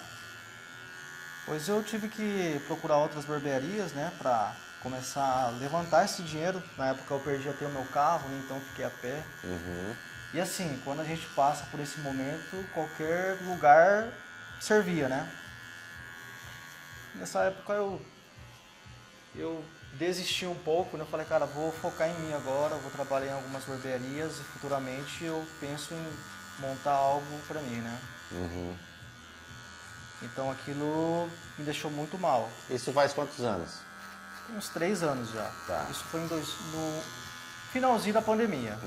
Pois eu tive que procurar outras barbearias, né, pra começar a levantar esse dinheiro. Na época eu perdi até o meu carro, né, então fiquei a pé. E assim, quando a gente passa por esse momento, qualquer lugar servia, né? Nessa época eu desisti um pouco, né? Eu falei, cara, vou focar em mim agora, vou trabalhar em algumas barbearias e futuramente eu penso em montar algo pra mim, né? Então aquilo me deixou muito mal.
Isso faz quantos anos?
Tem uns 3 anos já.
Tá.
Isso foi no finalzinho da pandemia.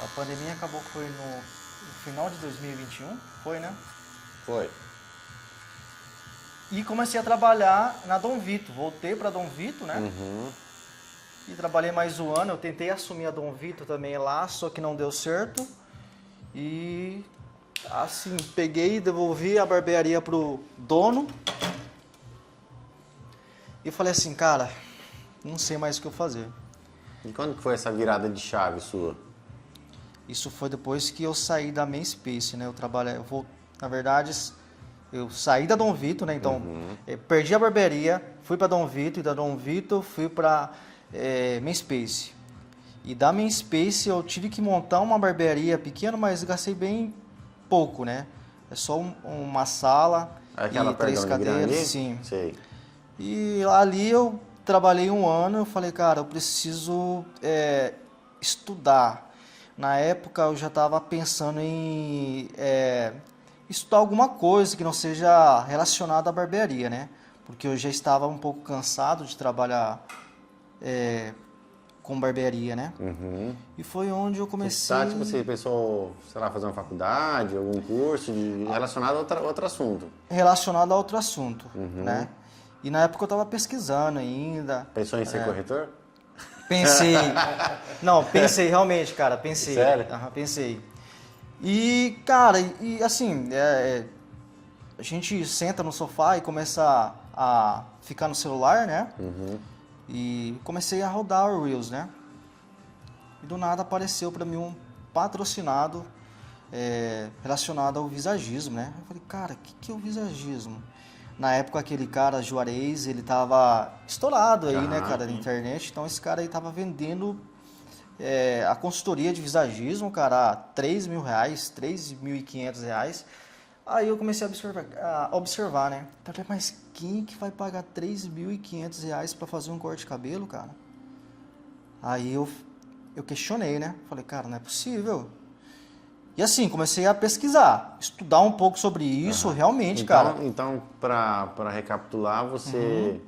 A pandemia acabou que foi no final de 2021, foi, né?
Foi.
E comecei a trabalhar na Dom Vito. Voltei para Dom Vito, né? E trabalhei mais um ano. Eu tentei assumir a Dom Vito também lá, só que não deu certo. E assim, peguei e devolvi a barbearia pro dono. E falei assim, cara, não sei mais o que eu fazer.
E quando que foi essa virada de chave sua?
Isso foi depois que eu saí da Main Space, né? Na verdade, eu saí da Dom Vito, né? Então, perdi a barbearia, fui para Dom Vito, e da Dom Vito fui para Main Space. E da Main Space eu tive que montar uma barbearia pequena, mas gastei bem pouco, né? É só uma sala
Aquela
e 3 cadeiras,
grande?
sim.
Sei.
E ali eu trabalhei um ano, eu falei, cara, eu preciso estudar. Na época eu já estava pensando em estudar alguma coisa que não seja relacionada à barbearia, né? Porque eu já estava um pouco cansado de trabalhar com barbearia, né? E foi onde eu comecei...
Tá, tipo, você pensou, sei lá, fazer uma faculdade, algum curso relacionado a outro assunto?
Relacionado a outro assunto, né? E na época eu estava pesquisando ainda.
Pensou em ser corretor?
Pensei. Não, pensei realmente, cara, pensei.
Sério?
Pensei. E, cara, assim, a gente senta no sofá e começa a ficar no celular, né? E comecei a rodar o Reels, né? E do nada apareceu pra mim um patrocinado relacionado ao visagismo, né? Eu falei, cara, o que é o visagismo? Na época, aquele cara, Juarez, ele tava estourado aí, né, cara, na internet. Então, esse cara aí tava vendendo a consultoria de visagismo, cara, a R$3.000, R$3.500. Aí eu comecei a observar, né? Falei, mas quem que vai pagar R$3.500 para fazer um corte de cabelo, cara? Aí eu questionei, né? Falei, cara, não é possível. E assim, comecei a pesquisar, estudar um pouco sobre isso, realmente,
então,
cara.
Então, para recapitular, você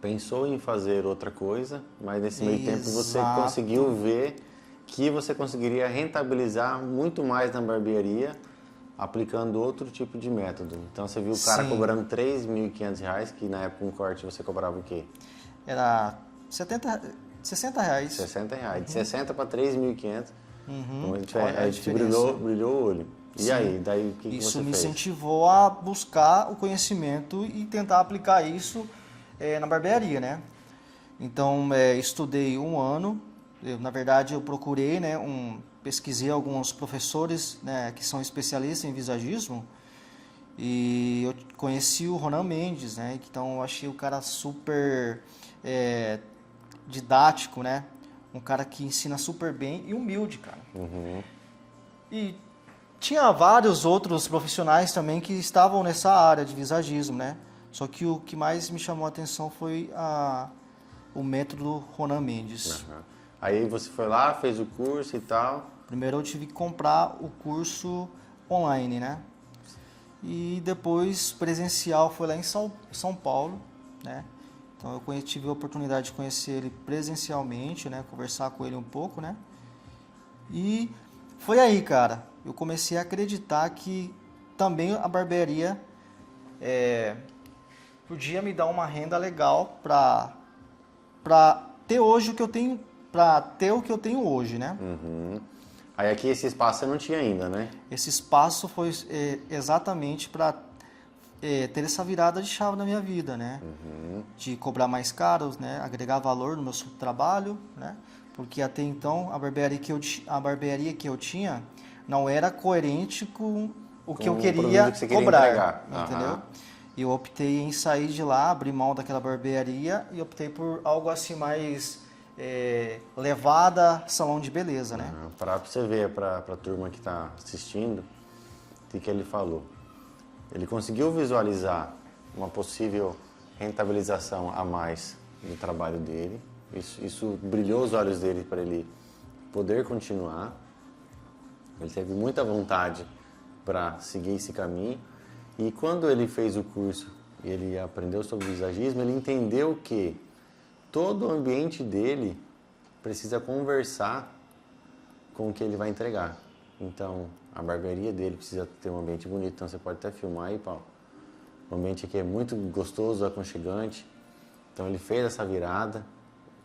pensou em fazer outra coisa, mas nesse meio tempo você conseguiu ver que você conseguiria rentabilizar muito mais na barbearia aplicando outro tipo de método. Então, você viu o cara cobrando R$3.500, que na época um corte você cobrava o quê?
Era R$60.
R$60. De 60 para 3.500.
Olha
a gente brilhou o olho. E aí, daí o que você fez?
Isso me incentivou a buscar o conhecimento e tentar aplicar isso na barbearia, né? Então, estudei um ano. Na verdade, eu procurei, né, pesquisei alguns professores, né, que são especialistas em visagismo. E eu conheci o Ronan Mendes, né? Então, eu achei o cara super didático, né? Um cara que ensina super bem e humilde, cara. E tinha vários outros profissionais também que estavam nessa área de visagismo, né? Só que o que mais me chamou a atenção foi o método Ronan Mendes.
Aí você foi lá, fez o curso e tal.
Primeiro eu tive que comprar o curso online, né? E depois presencial foi lá em São Paulo, né? Então eu tive a oportunidade de conhecer ele presencialmente, né? Conversar com ele um pouco, né? E foi aí, cara, eu comecei a acreditar que também a barbearia podia me dar uma renda legal para ter hoje o que eu tenho, para ter o que eu tenho hoje, né?
Uhum. Aí aqui esse espaço você não tinha ainda, né?
Esse espaço foi exatamente para ter essa virada de chave na minha vida, né? De cobrar mais caros, né? Agregar valor no meu trabalho, né? Porque até então a barbearia que eu tinha não era coerente com o que eu queria
que você queria
cobrar,
entregar.
entendeu? E eu optei em sair de lá, abrir mão daquela barbearia e optei por algo assim mais levada, salão de beleza, né?
Para você ver, para a turma que está assistindo, o que ele falou. Ele conseguiu visualizar uma possível rentabilização a mais do trabalho dele. Isso brilhou os olhos dele para ele poder continuar. Ele teve muita vontade para seguir esse caminho. E quando ele fez o curso e ele aprendeu sobre o visagismo, ele entendeu que todo o ambiente dele precisa conversar com o que ele vai entregar. Então, a barbearia dele precisa ter um ambiente bonito. Então, você pode até filmar aí, Paulo. O ambiente aqui é muito gostoso, aconchegante. Então, ele fez essa virada.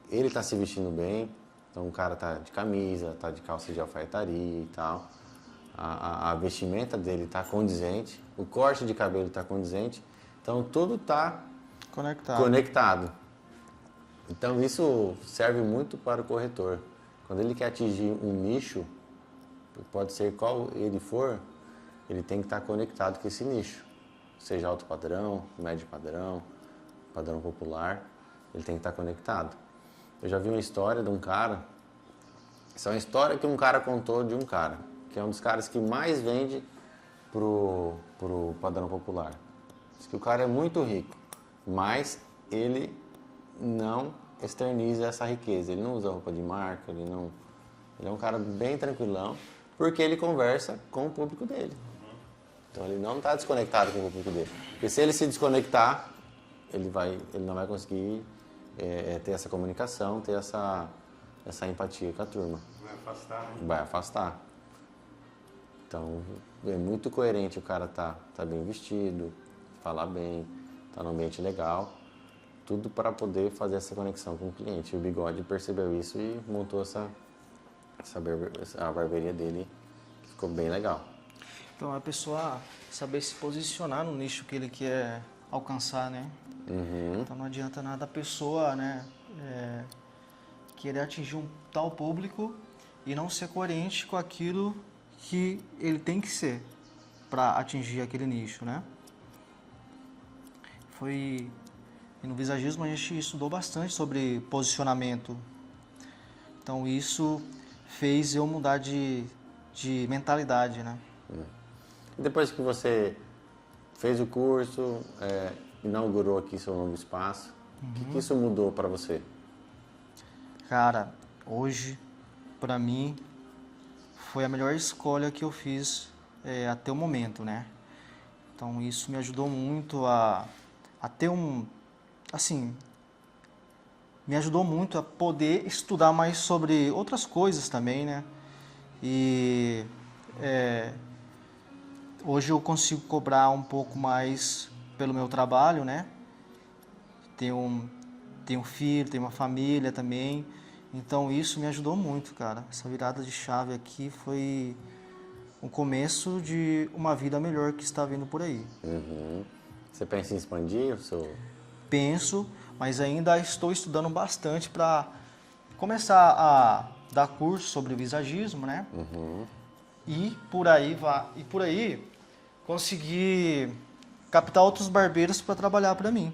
Ele está se vestindo bem. Então, o cara está de camisa, está de calça de alfaiataria e tal. A vestimenta dele está condizente. O corte de cabelo está condizente. Então, tudo está conectado. Então, isso serve muito para o corretor. Quando ele quer atingir um nicho, pode ser qual ele for, ele tem que estar conectado com esse nicho. Seja alto padrão, médio padrão, padrão popular, ele tem que estar conectado. Eu já vi uma história de um cara, essa é uma história que um cara contou de um cara, que é um dos caras que mais vende pro padrão popular. Diz que o cara é muito rico, mas ele não externiza essa riqueza, ele não usa roupa de marca, ele é um cara bem tranquilão, porque ele conversa com o público dele. Então ele não está desconectado com o público dele. Porque se ele se desconectar, ele não vai conseguir ter essa comunicação, ter essa empatia com a turma.
Vai afastar, né?
Vai afastar. Então é muito coerente o cara tá bem vestido, falar bem, tá num ambiente legal. Tudo para poder fazer essa conexão com o cliente. O Bigode percebeu isso e montou a barbearia dele, que ficou bem legal.
Então a pessoa saber se posicionar no nicho que ele quer alcançar, né? Então não adianta nada a pessoa, né, querer atingir um tal público e não ser coerente com aquilo que ele tem que ser para atingir aquele nicho, né? E no visagismo a gente estudou bastante sobre posicionamento. Então isso fez eu mudar de mentalidade, né?
Depois que você fez o curso, inaugurou aqui seu novo espaço, o que isso mudou para você?
Cara, hoje, para mim, foi a melhor escolha que eu fiz até o momento, né? Então isso me ajudou muito a ter me ajudou muito a poder estudar mais sobre outras coisas também, né? E hoje eu consigo cobrar um pouco mais pelo meu trabalho, né? Tenho um filho, tenho uma família também. Então isso me ajudou muito, cara. Essa virada de chave aqui foi o começo de uma vida melhor que está vindo por aí.
Você pensa em expandir o seu...
Penso, mas ainda estou estudando bastante para começar a dar curso sobre visagismo, né? E por aí conseguir captar outros barbeiros para trabalhar para mim.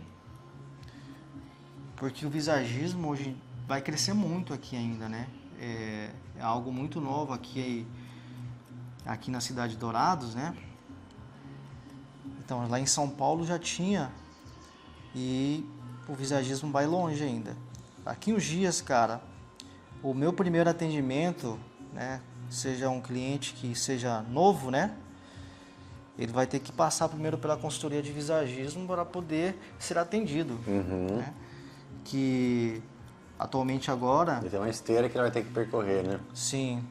Porque o visagismo hoje vai crescer muito aqui ainda, né? É algo muito novo aqui na cidade de Dourados, né? Então lá em São Paulo já tinha e o visagismo vai longe ainda. Aqui em Os Dias, cara, o meu primeiro atendimento, né, seja um cliente que seja novo, né, ele vai ter que passar primeiro pela consultoria de visagismo para poder ser atendido. Né? Que atualmente agora...
Tem uma esteira que ele vai ter que percorrer, né?
Sim.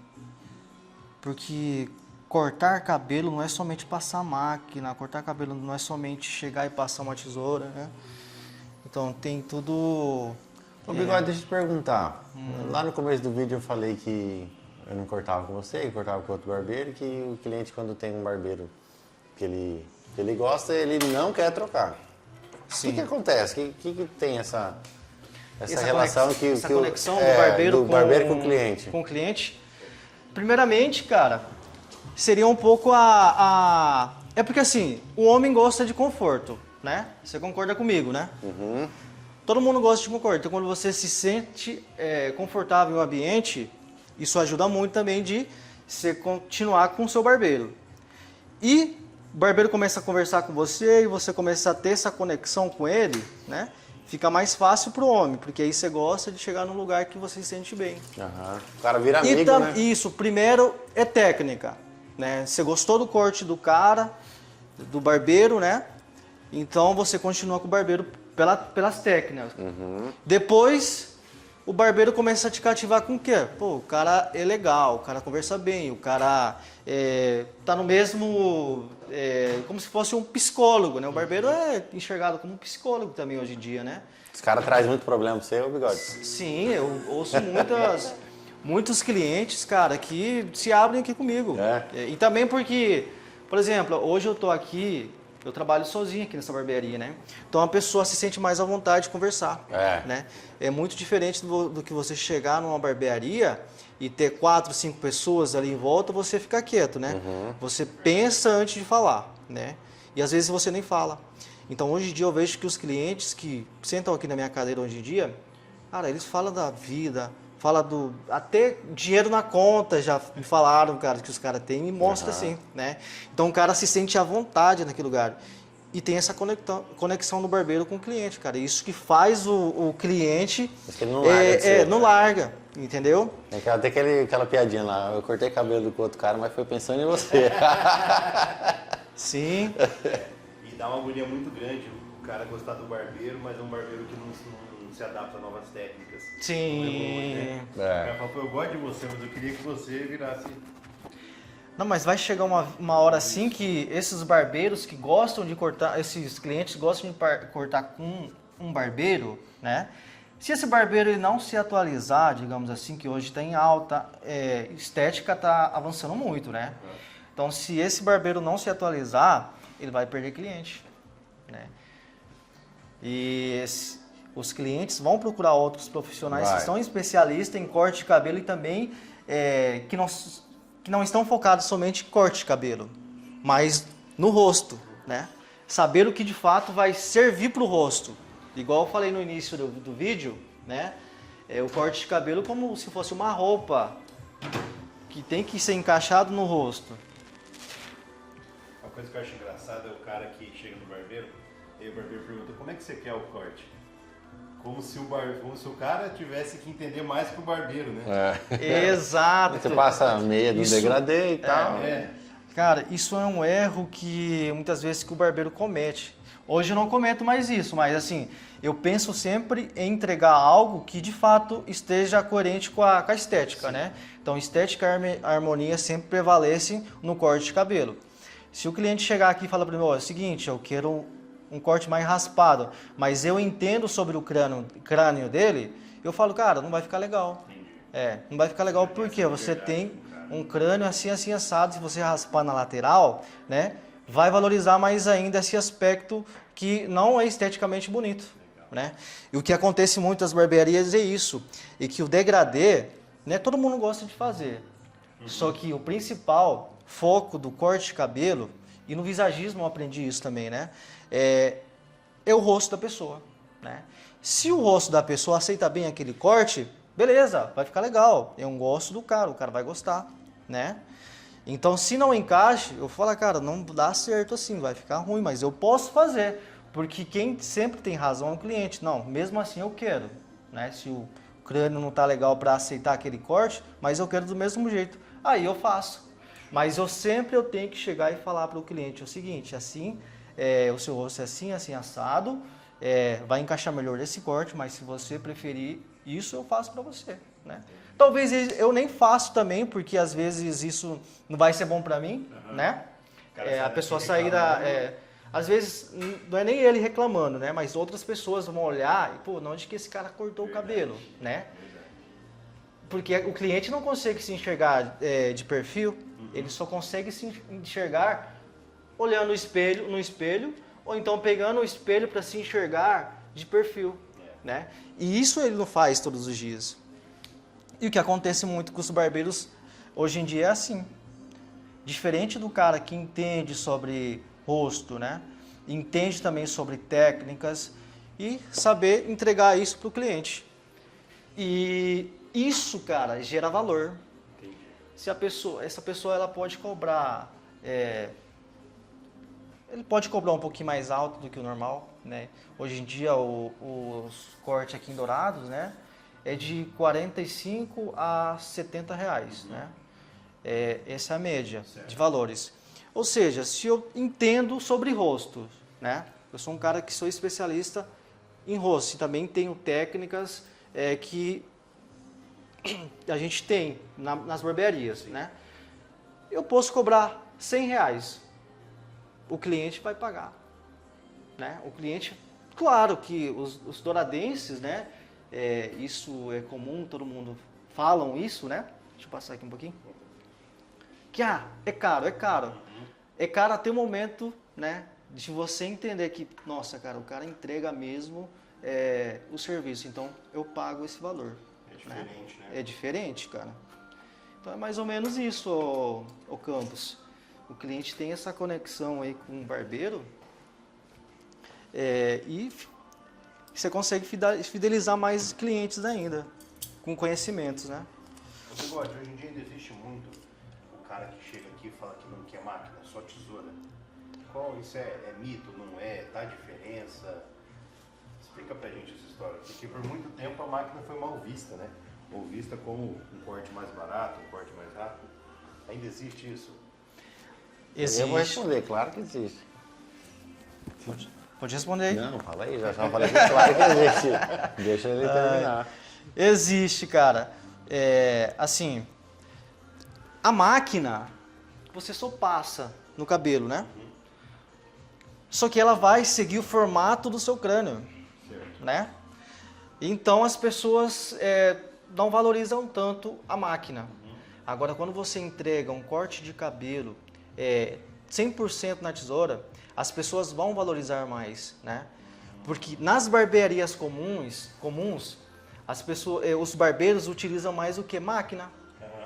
Porque cortar cabelo não é somente passar máquina, cortar cabelo não é somente chegar e passar uma tesoura, né? Então tem tudo...
Ô, Bigode, deixa eu te perguntar. Lá no começo do vídeo eu falei que eu não cortava com você, que cortava com outro barbeiro, que o cliente, quando tem um barbeiro que ele gosta, ele não quer trocar.
Sim.
O que acontece? O que tem essa relação
essa
que
conexão do barbeiro,
com o cliente?
Com o cliente. Primeiramente, cara, seria um pouco É porque assim, o homem gosta de conforto, né? Você concorda comigo, né? Todo mundo gosta de conforto. Então, quando você se sente confortável no ambiente, isso ajuda muito também de você continuar com o seu barbeiro. E o barbeiro começa a conversar com você e você começa a ter essa conexão com ele, né? Fica mais fácil pro homem, porque aí você gosta de chegar num lugar que você se sente bem.
O cara vira amigo, né?
Isso, primeiro é técnica, né? Você gostou do corte do cara, do barbeiro, né? Então você continua com o barbeiro pelas técnicas. Depois o barbeiro começa a te cativar com o quê? Pô, o cara é legal, o cara conversa bem, o cara tá no mesmo... como se fosse um psicólogo, né? O barbeiro é enxergado como um psicólogo também hoje em dia, né?
Os caras trazem muito problema pra você, ô Bigode?
Sim, eu ouço muitos clientes, cara, que se abrem aqui comigo. E também porque, por exemplo, hoje eu tô aqui... Eu trabalho sozinho aqui nessa barbearia, né? Então a pessoa se sente mais à vontade de conversar, né? É muito diferente do que você chegar numa barbearia e ter 4, 5 pessoas ali em volta, você ficar quieto, né? Você pensa antes de falar, né? E às vezes você nem fala. Então hoje em dia eu vejo que os clientes que sentam aqui na minha cadeira hoje em dia, cara, eles falam da vida, falam até dinheiro na conta, já me falaram, cara, que os caras têm, me mostra assim, né? Então o cara se sente à vontade naquele lugar. E tem essa conexão do barbeiro com o cliente, cara. Isso que faz o cliente...
Mas que ele não larga
não larga, entendeu?
Tem até aquela piadinha lá, eu cortei cabelo com outro cara, mas foi pensando em você.
Sim.
E dá uma agonia muito grande o cara gostar do barbeiro, mas é um barbeiro que não se adapta a novas técnicas.
Sim.
O cara fala, pô, eu gosto de você, mas eu queria que você virasse...
Não, mas vai chegar uma hora assim que esses barbeiros que gostam de cortar, esses clientes gostam de cortar com um barbeiro, né? Se esse barbeiro ele não se atualizar, digamos assim, que hoje está em alta, estética está avançando muito, né? Então, se esse barbeiro não se atualizar, ele vai perder cliente, né? E os clientes vão procurar outros profissionais que são especialistas em corte de cabelo e também que não estão focados somente em corte de cabelo, mas no rosto, né? Saber o que de fato vai servir para o rosto. Igual eu falei no início do vídeo, né? O corte de cabelo como se fosse uma roupa que tem que ser encaixado no rosto.
Uma coisa que eu acho engraçada é o cara que chega no barbeiro e o barbeiro pergunta, como é que você quer o corte? Como se o cara tivesse que entender mais que o barbeiro, né?
Exato.
Você passa medo, degradê e tal.
Cara, isso é um erro que muitas vezes que o barbeiro comete. Hoje eu não cometo mais isso, mas assim, eu penso sempre em entregar algo que de fato esteja coerente com a estética, né? Então, estética e harmonia sempre prevalecem no corte de cabelo. Se o cliente chegar aqui e falar para mim, é o seguinte, eu quero um corte mais raspado, mas eu entendo sobre o crânio dele, eu falo, cara, não vai ficar legal. Não vai ficar legal porque você tem um crânio assim, assim, assado, se você raspar na lateral, né, vai valorizar mais ainda esse aspecto que não é esteticamente bonito, né? E o que acontece muito nas barbearias é isso, e que o degradê, né, todo mundo gosta de fazer, só que o principal foco do corte de cabelo, e no visagismo eu aprendi isso também, né, é o rosto da pessoa, né? Se o rosto da pessoa aceita bem aquele corte, beleza, vai ficar legal. É um gosto do cara, o cara vai gostar, né? Então, se não encaixe, eu falo, cara, não dá certo assim, vai ficar ruim, mas eu posso fazer, porque quem sempre tem razão é o cliente. Não, mesmo assim eu quero, né? Se o crânio não tá legal para aceitar aquele corte, mas eu quero do mesmo jeito. Aí eu faço. Mas eu tenho que chegar e falar para o cliente o seguinte, assim, o seu rosto é assim, assim, assado, vai encaixar melhor esse corte, mas se você preferir isso, eu faço para você, né? Talvez eu nem faço também, porque às vezes isso não vai ser bom para mim, né? A pessoa sair da... às vezes não é nem ele reclamando, né? Mas outras pessoas vão olhar e, pô, onde que esse cara cortou o cabelo, né? Porque o cliente não consegue se enxergar de perfil, ele só consegue se enxergar olhando no espelho, ou então pegando o espelho para se enxergar de perfil, né? E isso ele não faz todos os dias. E o que acontece muito com os barbeiros hoje em dia é assim. Diferente do cara que entende sobre rosto, né? Entende também sobre técnicas e saber entregar isso para o cliente. E isso, cara, gera valor. Se essa pessoa ela pode cobrar, ele pode cobrar um pouquinho mais alto do que o normal, né? Hoje em dia os cortes aqui em Dourados, né, é de 45 a 70 reais, né? Essa é a média de valores. Ou seja, se eu entendo sobre rosto, né? Eu sou um cara que sou especialista em rosto e também tenho técnicas que a gente tem nas barbearias, né? Eu posso cobrar 100 reais, o cliente vai pagar, né? O cliente, claro que os douradenses, né? Isso é comum, todo mundo falam isso, né? Deixa eu passar aqui um pouquinho. Que é caro. É caro até o momento, né? De você entender que, nossa, cara, o cara entrega mesmo o serviço, então eu pago esse valor.
É diferente, né?
É diferente, cara. Então é mais ou menos isso, o Campos. O cliente tem essa conexão aí com o barbeiro e você consegue fidelizar mais clientes ainda, com conhecimentos, né?
Bigode, hoje em dia ainda existe muito o cara que chega aqui e fala que não quer máquina, só tesoura. Isso é mito, não é? Dá diferença? Explica pra gente essa história, porque por muito tempo a máquina foi mal vista, né? Ou vista como um corte mais barato, um corte mais rápido. Ainda existe isso?
Existe.
Eu vou responder, claro que existe.
Pode responder aí.
Não, fala aí, já falei que claro que existe. Deixa ele terminar.
Existe, cara. Assim, a máquina, você só passa no cabelo, né? Só que ela vai seguir o formato do seu crânio, né? Então as pessoas não valorizam tanto a máquina. Agora, quando você entrega um corte de cabelo 100% na tesoura, as pessoas vão valorizar mais, né? Porque nas barbearias comuns os barbeiros utilizam mais o que? Máquina.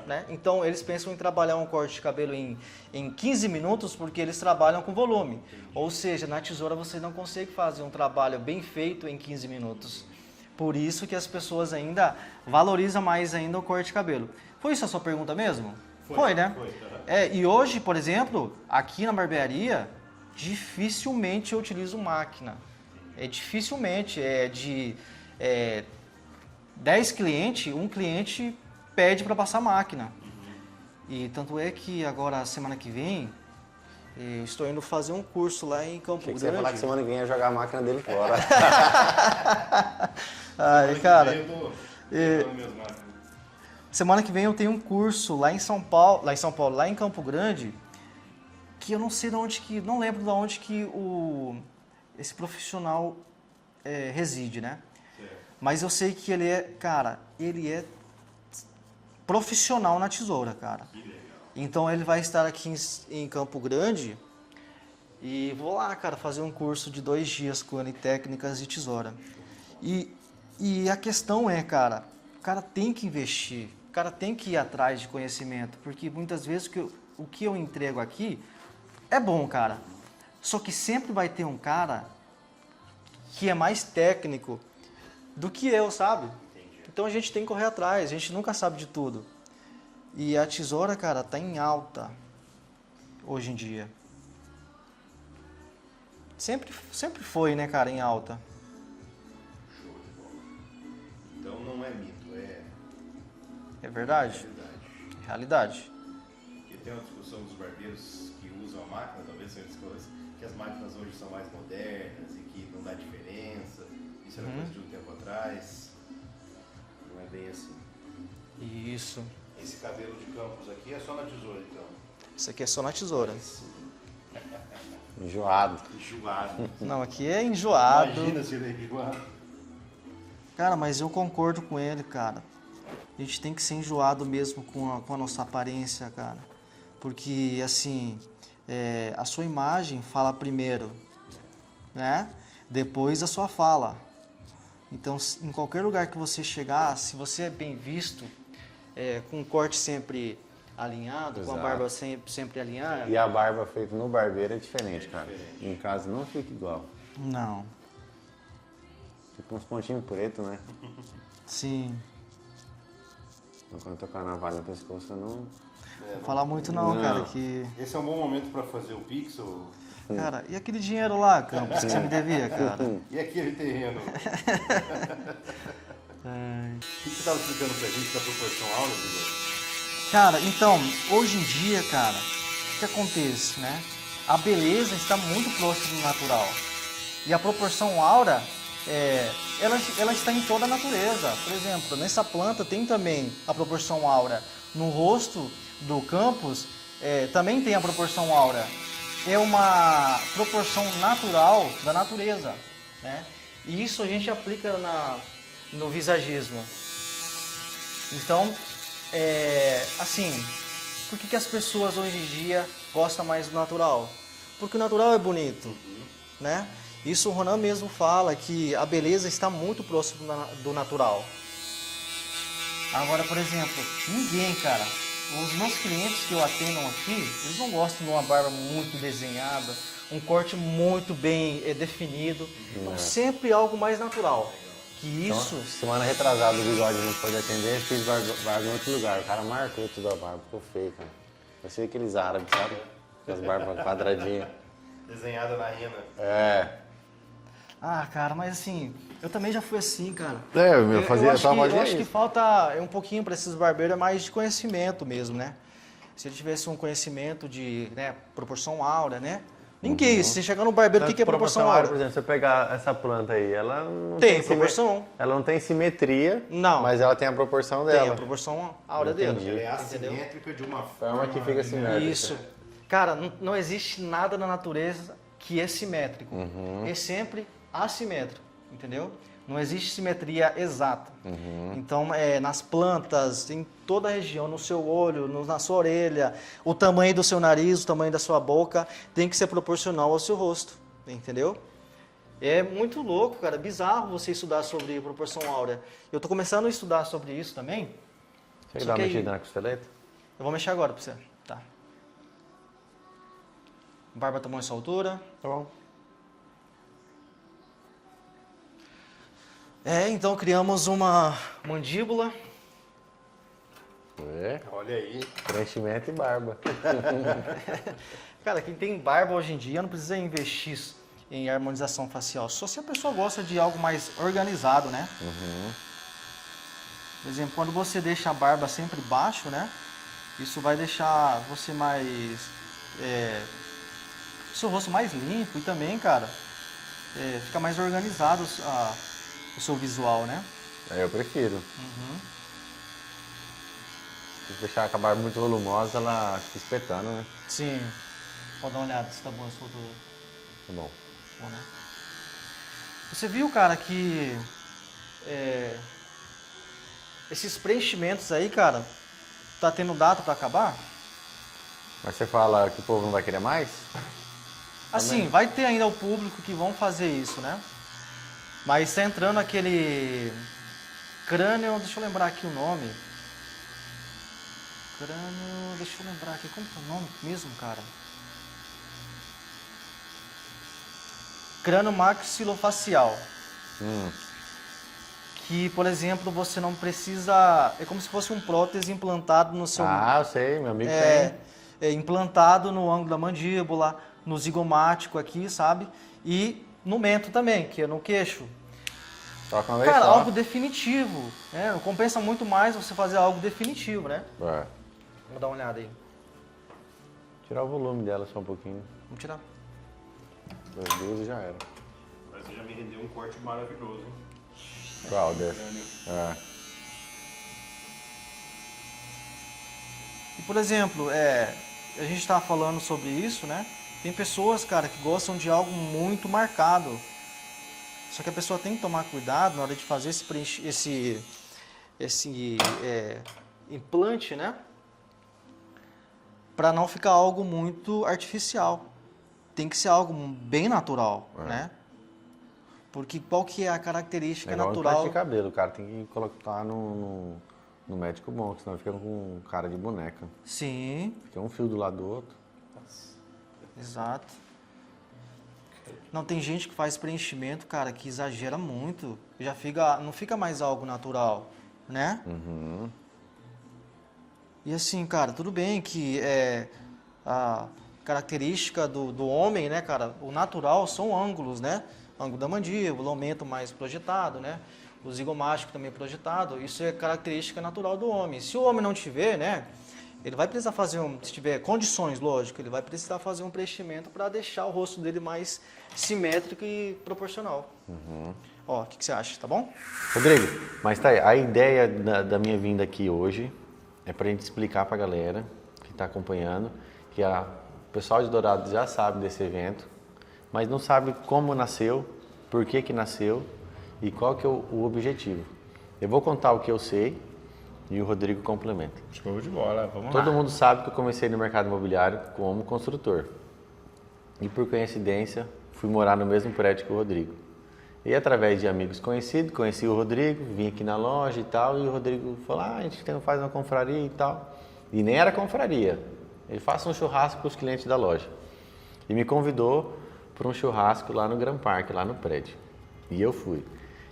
Né? Então eles pensam em trabalhar um corte de cabelo em 15 minutos porque eles trabalham com volume. Ou seja, na tesoura você não consegue fazer um trabalho bem feito em 15 minutos. Por isso que as pessoas ainda valorizam mais ainda o corte de cabelo. Foi isso a sua pergunta mesmo? Foi, né? Foi. E hoje, por exemplo, aqui na barbearia, dificilmente eu utilizo máquina. Dificilmente. De 10 clientes, um cliente pede para passar máquina. E tanto é que agora, semana que vem, eu estou indo fazer um curso lá em Campo Grande.
Você ia falar que semana que vem ia jogar a máquina dele fora.
Ai, cara, semana que vem eu tenho um curso lá em Campo Grande, que eu não sei de onde que, não lembro de onde que esse profissional reside, né? Mas eu sei que ele é profissional na tesoura, cara. Então ele vai estar aqui em Campo Grande e vou lá, cara, fazer um curso de 2 dias com ele, técnicas de tesoura. E a questão é, cara, o cara tem que investir, o cara tem que ir atrás de conhecimento, porque muitas vezes o que eu entrego aqui é bom, cara. Só que sempre vai ter um cara que é mais técnico do que eu, sabe? Então a gente tem que correr atrás, a gente nunca sabe de tudo. E a tesoura, cara, tá em alta hoje em dia. Sempre foi, né, cara, em alta.
Show de bola. Então não é mito,
É verdade. Realidade.
E tem uma discussão dos barbeiros que usam a máquina, talvez seja que as máquinas hoje são mais modernas e que não dá diferença. Isso era coisa de um tempo atrás. Não é bem assim.
Isso.
Esse cabelo de Campos aqui é só na tesoura, então.
Isso aqui é só na tesoura.
Enjoado.
Enjoado.
Não, aqui é enjoado.
Imagina se ele é enjoado.
Cara, mas eu concordo com ele, cara. A gente tem que ser enjoado mesmo com a nossa aparência, cara. Porque, assim, a sua imagem fala primeiro, né? Depois a sua fala. Então, em qualquer lugar que você chegar, se você é bem visto, com o corte sempre alinhado, com a barba sempre alinhada...
E a barba feita no barbeiro é diferente, cara. Em casa não fica igual.
Não.
Fica uns pontinhos pretos, né?
Sim.
Quando tocar na navalha no pescoço, eu não...
Não falar muito não, cara, que...
Esse é um bom momento para fazer o Pixel.
Cara, e aquele dinheiro lá, Campos, que você me devia, cara?
E aquele terreno? O que você estava explicando pra gente da proporção áurea, Bigode?
Cara, então, hoje em dia, cara, o que acontece, né? A beleza está muito próxima do natural. E a proporção áurea, ela está em toda a natureza. Por exemplo, nessa planta tem também a proporção áurea. No rosto do Campos, também tem a proporção áurea. É uma proporção natural da natureza, né? E isso a gente aplica no visagismo. Então, assim, por que as pessoas hoje em dia gostam mais do natural? Porque o natural é bonito, né? Isso o Ronan mesmo fala, que a beleza está muito próximo do natural. Agora, por exemplo, ninguém, cara, os meus clientes que eu atendo aqui, eles não gostam de uma barba muito desenhada, um corte muito bem definido, então sempre algo mais natural. Que isso...
Então, semana retrasada o Bigode não pôde atender, eu fiz barba em outro lugar. O cara marcou tudo a barba, ficou feio, cara. Parecia aqueles árabes, sabe? As barbas quadradinhas.
Desenhada na rena.
Ah, cara, mas assim, eu também já fui assim, cara.
Eu fazia
eu acho que falta um pouquinho para esses barbeiros, mais de conhecimento mesmo, né? Se ele tivesse um conhecimento de proporção áurea, né? Ninguém, se você chegar no barbeiro, o que é proporção áurea?
Por exemplo, se eu pegar essa planta aí, ela não
tem proporção.
Ela não tem simetria,
não,
mas ela tem a proporção dela.
Tem a proporção áurea dela.
Ela é assimétrica de uma
forma que fica simétrica.
Isso. Cara, não existe nada na natureza que é simétrico. É sempre assimétrico, entendeu? Não existe simetria exata. Então, nas plantas, em toda a região, no seu olho, na sua orelha, o tamanho do seu nariz, o tamanho da sua boca, tem que ser proporcional ao seu rosto, entendeu? É muito louco, cara, bizarro você estudar sobre proporção áurea. Eu tô começando a estudar sobre isso também.
Você quer dar uma mexida na costeleta?
Eu vou mexer agora pra você, tá? A barba tá bom essa altura.
Tá bom.
Então criamos uma mandíbula.
Olha aí.
Preenchimento e barba.
Cara, quem tem barba hoje em dia não precisa investir em harmonização facial. Só se a pessoa gosta de algo mais organizado, né? Por exemplo, quando você deixa a barba sempre baixo, né? Isso vai deixar você mais... seu rosto mais limpo e também, cara, fica mais organizado o seu visual, né?
Eu prefiro. Se deixar a barba muito volumosa, ela fica espetando, né?
Sim. Pode dar uma olhada se tá bom essa foto.
Tá bom.
Bom, né? Você viu, cara, que esses preenchimentos aí, cara, tá tendo data para acabar?
Mas você fala que o povo não vai querer mais?
Assim,
Também.
vai ter ainda o público que vão fazer isso, né? Mas tá entrando aquele crânio, deixa eu lembrar aqui o nome. Crânio, deixa eu lembrar aqui, como que é o nome mesmo, cara? Crânio maxilofacial. Que, por exemplo, você não precisa... É como se fosse um prótese implantado no seu...
Ah, eu sei, meu amigo tem.
Implantado no ângulo da mandíbula, no zigomático aqui, sabe? E no mento também, que é no queixo.
Troca uma vez
Cara,
só.
algo definitivo, né? Não compensa muito mais você fazer algo definitivo, né?
É.
Vamos dar uma olhada aí.
Tirar o volume dela só um pouquinho.
Vamos tirar.
Das duas e já era.
Mas você já me rendeu um corte maravilhoso.
Qual dessa? É.
E, por exemplo, a gente estava falando sobre isso, né? Tem pessoas, cara, que gostam de algo muito marcado. Só que a pessoa tem que tomar cuidado na hora de fazer esse implante, né? Para não ficar algo muito artificial. Tem que ser algo bem natural, né? Porque qual que é a característica
igual
natural?
implante de cabelo, o cara tem que colocar no médico bom, que senão fica com cara de boneca.
Sim,
Fica um fio do lado do outro.
exato. Não, tem gente que faz preenchimento, cara, que exagera muito. Não fica mais algo natural, né?
Uhum.
E assim, cara, tudo bem que a característica do homem, né, cara, o natural são ângulos, né? Ângulo da mandíbula, aumento mais projetado, né? O zigomático também projetado. Isso é característica natural do homem. Se o homem não tiver, né, ele vai precisar fazer se tiver condições, lógico, ele vai precisar fazer um preenchimento para deixar o rosto dele mais simétrico e proporcional. Ó, o que você acha, tá bom?
Rodrigo, mas tá aí, a ideia da minha vinda aqui hoje é pra gente explicar pra galera que tá acompanhando que o pessoal de Dourados já sabe desse evento, mas não sabe como nasceu, por que nasceu e qual que é o objetivo. Eu vou contar o que eu sei e o Rodrigo complementa.
Show de bola, vamos lá.
Todo mundo sabe que eu comecei no mercado imobiliário como construtor. E por coincidência, fui morar no mesmo prédio que o Rodrigo. E através de amigos conhecidos, conheci o Rodrigo, vim aqui na loja e tal, e o Rodrigo falou, a gente faz uma confraria e tal. E nem era confraria, ele faz um churrasco para os clientes da loja. E me convidou para um churrasco lá no Grand Park, lá no prédio. E eu fui.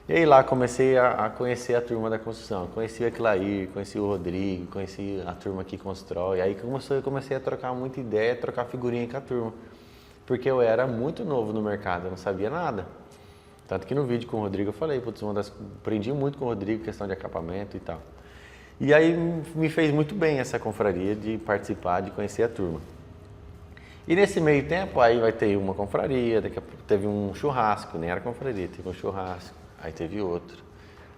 E aí lá comecei a conhecer a turma da construção. Conheci a Clair, conheci o Rodrigo, conheci a turma que constrói. Aí comecei a trocar muita ideia, trocar figurinha com a turma. Porque eu era muito novo no mercado, eu não sabia nada. Tanto que no vídeo com o Rodrigo eu falei, putz, aprendi muito com o Rodrigo, questão de acabamento e tal. E aí me fez muito bem essa confraria de participar, de conhecer a turma. E nesse meio tempo, aí vai ter uma confraria, daqui a pouco teve um churrasco, nem era confraria, teve um churrasco, aí teve outro.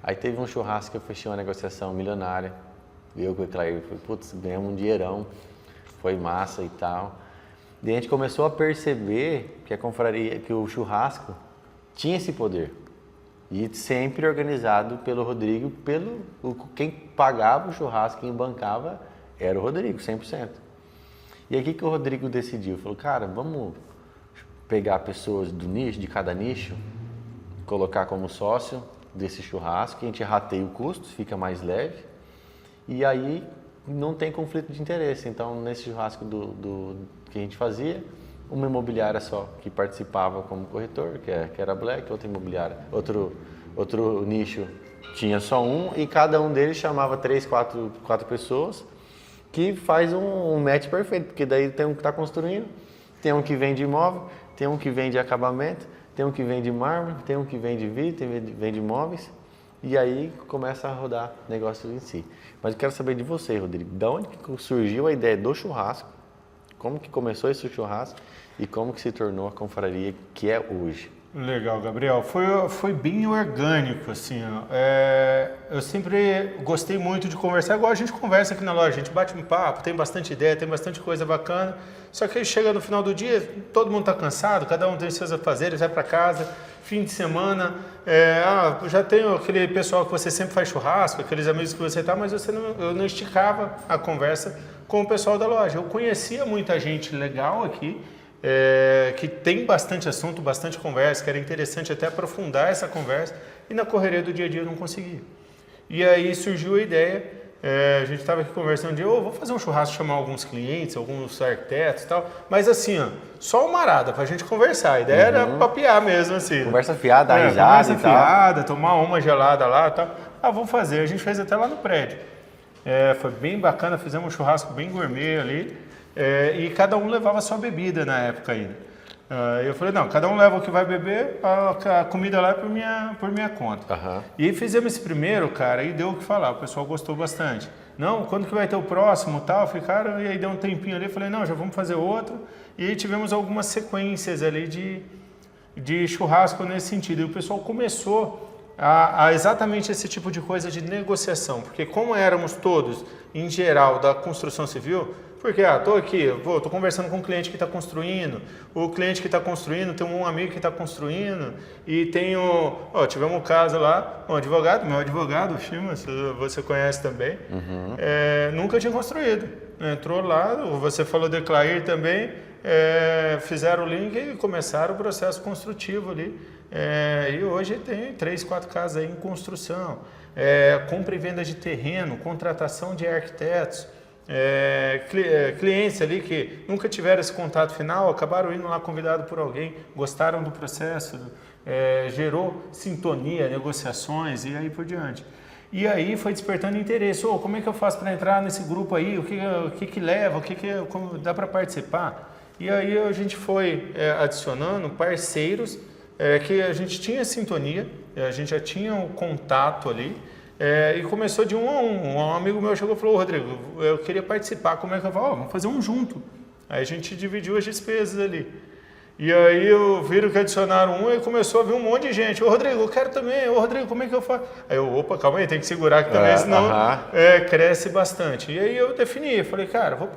Aí teve um churrasco que eu fechei uma negociação milionária. Eu com o Clair, putz, ganhamos um dinheirão, foi massa e tal. E a gente começou a perceber que a confraria, que o churrasco tinha esse poder. E sempre organizado pelo Rodrigo, quem pagava o churrasco, quem bancava, era o Rodrigo, 100%. E aí o que o Rodrigo decidiu? Falou, cara, vamos pegar pessoas do nicho, de cada nicho, colocar como sócio desse churrasco, a gente rateia o custo, fica mais leve, e aí não tem conflito de interesse. Então, nesse churrasco que a gente fazia, uma imobiliária só que participava como corretor, que era Black, outra imobiliária, outro nicho tinha só um, e cada um deles chamava 3, 4 pessoas, que faz um match perfeito, porque daí tem um que está construindo, tem um que vende imóvel, tem um que vende acabamento, tem um que vende mármore, tem um que vende vidro, tem um que vende imóveis, e aí começa a rodar negócio em si. Mas eu quero saber de você, Rodrigo, de onde que surgiu a ideia do churrasco, como que começou esse churrasco e como que se tornou a confraria que é hoje?
Legal, Gabriel. Foi bem orgânico, assim, ó. Eu sempre gostei muito de conversar, igual a gente conversa aqui na loja, a gente bate um papo, tem bastante ideia, tem bastante coisa bacana, só que aí chega no final do dia, todo mundo está cansado, cada um tem seus afazeres, vai para casa, fim de semana, já tenho aquele pessoal que você sempre faz churrasco, aqueles amigos que você tá, mas eu não esticava a conversa com o pessoal da loja. Eu conhecia muita gente legal aqui, que tem bastante assunto, bastante conversa, que era interessante até aprofundar essa conversa, e na correria do dia a dia eu não conseguia. E aí surgiu a ideia, a gente estava aqui conversando de, vou fazer um churrasco, chamar alguns clientes, alguns arquitetos e tal, mas assim, só uma arada pra gente conversar, a ideia era papear mesmo, assim.
Conversa fiada, dar risada
conversa
e tal.
fiada, tomar uma gelada lá e tal. Vamos fazer, a gente fez até lá no prédio. Foi bem bacana, fizemos um churrasco bem gourmet ali, e cada um levava a sua bebida na época ainda. Eu falei, não, cada um leva o que vai beber, a comida lá é por minha conta.
Aham.
E aí fizemos esse primeiro, cara, e deu o que falar, o pessoal gostou bastante. Não, quando que vai ter o próximo, tal, ficaram, e aí deu um tempinho ali, falei, não, já vamos fazer outro. E aí tivemos algumas sequências ali de churrasco nesse sentido. E o pessoal começou a exatamente esse tipo de coisa de negociação, porque como éramos todos, em geral, da construção civil, porque, estou aqui, estou conversando com um cliente que está construindo, o cliente que está construindo tem um amigo que está construindo, e tenho, tivemos um caso lá, um advogado, meu advogado, o Chimas, você conhece também, nunca tinha construído, entrou lá, você falou de Clair também, fizeram o link e começaram o processo construtivo ali, e hoje tem 3, 4 casas aí em construção, compra e venda de terreno, contratação de arquitetos, clientes ali que nunca tiveram esse contato final, acabaram indo lá convidado por alguém, gostaram do processo, gerou sintonia, negociações e aí por diante. E aí foi despertando interesse, como é que eu faço para entrar nesse grupo aí, o que leva, como dá para participar? E aí a gente foi adicionando parceiros que a gente tinha sintonia, a gente já tinha um contato ali, e começou de um a um. Um amigo meu chegou e falou, Rodrigo, eu queria participar, como é que eu falo? Vamos fazer um junto. Aí a gente dividiu as despesas ali. E aí eu viram que adicionaram um e começou a vir um monte de gente. Ô Rodrigo, eu quero também. Ô Rodrigo, como é que eu faço? Aí eu, opa, calma aí, tem que segurar aqui também, senão cresce bastante. E aí eu defini, falei, cara, vou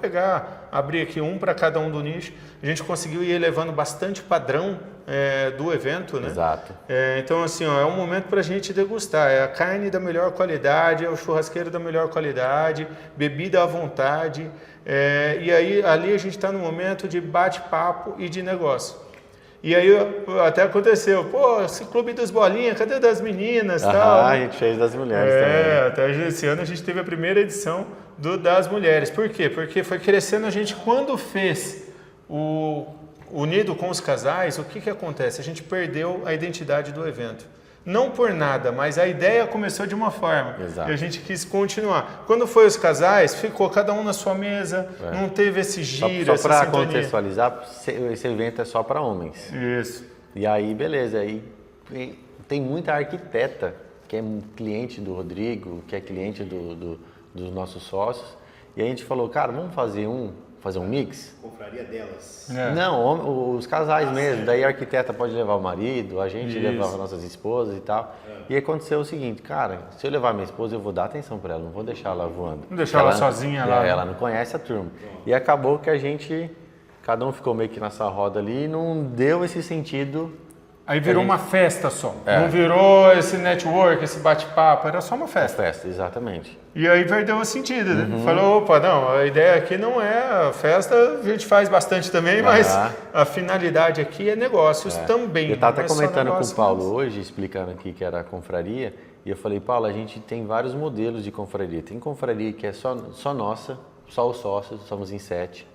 abrir aqui um para cada um do nicho. A gente conseguiu ir elevando bastante padrão do evento, né?
Exato.
Então, assim, é um momento para a gente degustar. É a carne da melhor qualidade, é o churrasqueiro da melhor qualidade, bebida à vontade. E aí, ali a gente está no momento de bate-papo e de negócio. E aí, até aconteceu, esse clube das bolinhas, cadê das meninas? Tal?
A gente fez das mulheres também.
Até esse ano a gente teve a primeira edição das mulheres. Por quê? Porque foi crescendo a gente, quando fez o unido com os casais, o que acontece? A gente perdeu a identidade do evento. Não por nada, mas a ideia começou de uma forma.
Exato.
E a gente quis continuar. Quando foi os casais, ficou cada um na sua mesa, não teve esse giro,
só para contextualizar, esse evento é só para homens.
Isso.
E aí, beleza, aí tem muita arquiteta que é cliente do Rodrigo, que é cliente dos nossos sócios. E a gente falou, cara, vamos fazer um mix?
Confraria delas.
Não, os casais mesmo. Daí a arquiteta pode levar o marido, a gente leva as nossas esposas e tal. E aconteceu o seguinte, cara, se eu levar minha esposa, eu vou dar atenção para ela, não vou deixar ela voando.
Não deixar ela sozinha lá.
Ela não conhece a turma. E acabou que cada um ficou meio que nessa roda ali e não deu esse sentido.
Aí virou uma festa só. Não virou esse network, esse bate-papo, era só uma festa.
Uma festa, exatamente.
E aí perdeu o sentido, né? Falou, opa, não, a ideia aqui não é a festa, a gente faz bastante também, mas a finalidade aqui é negócios também.
Eu estava até comentando com o Paulo hoje, explicando aqui que era a confraria, e eu falei, Paulo, a gente tem vários modelos de confraria. Tem confraria que é só nossa, só os sócios, somos em 7.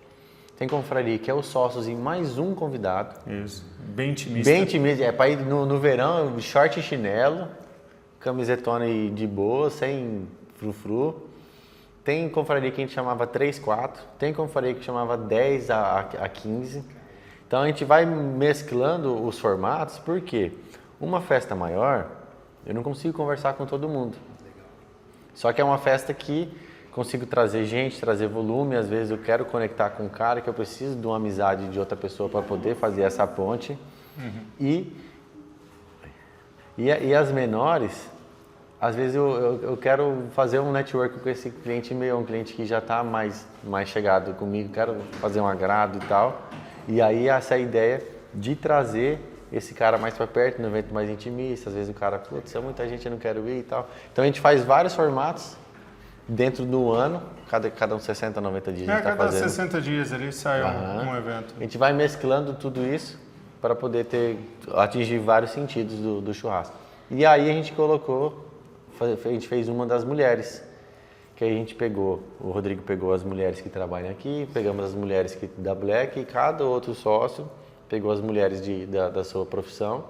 Tem confraria que é os sócios e mais um convidado.
Isso, bem intimista.
Bem intimista, para ir no verão, short e chinelo, camisetona e de boa, sem frufru. Tem confraria que a gente chamava 3, 4, tem confraria que chamava 10 a 15. Então a gente vai mesclando os formatos, porque uma festa maior, eu não consigo conversar com todo mundo. Só que é uma festa que consigo trazer gente, trazer volume, às vezes eu quero conectar com um cara que eu preciso de uma amizade de outra pessoa para poder fazer essa ponte. E as menores, às vezes eu quero fazer um network com esse cliente meu, um cliente que já está mais chegado comigo, quero fazer um agrado e tal. E aí essa ideia de trazer esse cara mais para perto, no evento mais intimista, às vezes o cara, putz, é muita gente, eu não quero ir e tal. Então a gente faz vários formatos dentro do ano, cada uns 60, 90 dias a gente está fazendo.
Cada 60 dias ali sai um evento.
A gente vai mesclando tudo isso para poder atingir vários sentidos do churrasco. E aí a gente a gente fez uma das mulheres, que a gente o Rodrigo pegou as mulheres que trabalham aqui, pegamos as mulheres da Black e cada outro sócio pegou as mulheres da sua profissão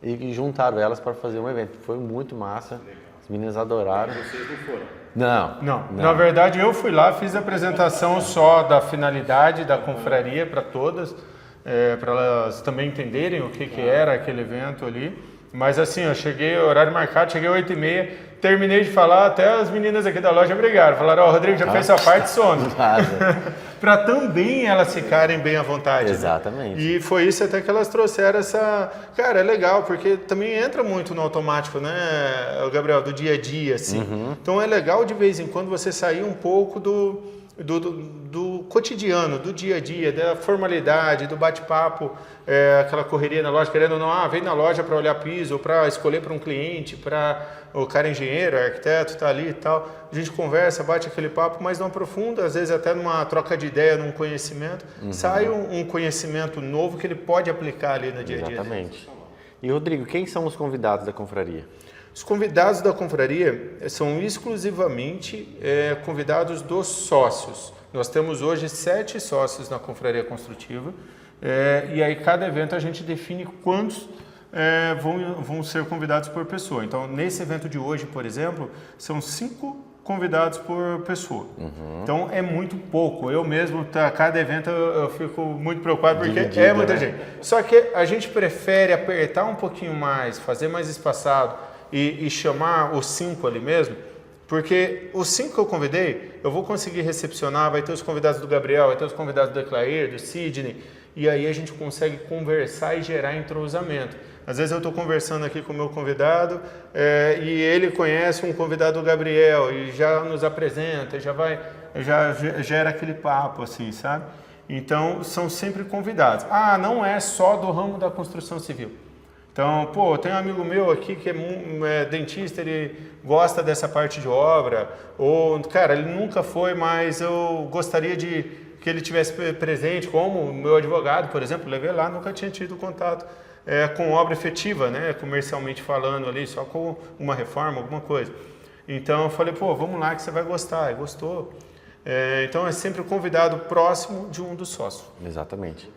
e juntaram elas para fazer um evento. Foi muito massa, as meninas adoraram.
Vocês não foram?
Não. Na verdade eu fui lá, fiz a apresentação só da finalidade da confraria para todas. para elas também entenderem o que era aquele evento ali. Mas assim, eu cheguei, horário marcado, cheguei às 8h30, terminei de falar, até as meninas aqui da loja brigaram. Falaram, ó, Rodrigo, já fez sua parte, some. Para também elas ficarem bem à vontade.
Exatamente.
Né? E foi isso até que elas trouxeram essa... Cara, é legal, porque também entra muito no automático, né, Gabriel, do dia a dia, assim. Então é legal de vez em quando você sair um pouco do cotidiano, do dia a dia, da formalidade, do bate-papo, aquela correria na loja, querendo ou não, vem na loja para olhar piso, para escolher para um cliente, para o cara engenheiro, arquiteto, tá ali e tal. A gente conversa, bate aquele papo, mas não aprofunda, às vezes até numa troca de ideia, num conhecimento, sai um conhecimento novo que ele pode aplicar ali no dia a dia.
Exatamente. E Rodrigo, quem são os convidados da confraria?
Os convidados da confraria são exclusivamente convidados dos sócios. Nós temos hoje 7 sócios na confraria construtiva e aí cada evento a gente define quantos vão ser convidados por pessoa. Então, nesse evento de hoje, por exemplo, são 5 convidados por pessoa. Então, é muito pouco. Eu mesmo, cada evento eu fico muito preocupado porque é muita gente. Só que a gente prefere apertar um pouquinho mais, fazer mais espaçado, e chamar os 5 ali mesmo, porque os 5 que eu convidei, eu vou conseguir recepcionar, vai ter os convidados do Gabriel, vai ter os convidados do Eclair, do Sidney, e aí a gente consegue conversar e gerar entrosamento. Às vezes eu estou conversando aqui com o meu convidado e ele conhece um convidado do Gabriel e já nos apresenta, já gera aquele papo assim, sabe? Então, são sempre convidados. Não é só do ramo da construção civil. Então, tem um amigo meu aqui que é dentista, ele gosta dessa parte de obra, ou, cara, ele nunca foi, mas eu gostaria que ele tivesse presente, como o meu advogado, por exemplo, levei lá, nunca tinha tido contato com obra efetiva, né, comercialmente falando ali, só com uma reforma, alguma coisa. Então, eu falei, vamos lá que você vai gostar, e gostou. Então, é sempre o convidado próximo de um dos sócios.
Exatamente.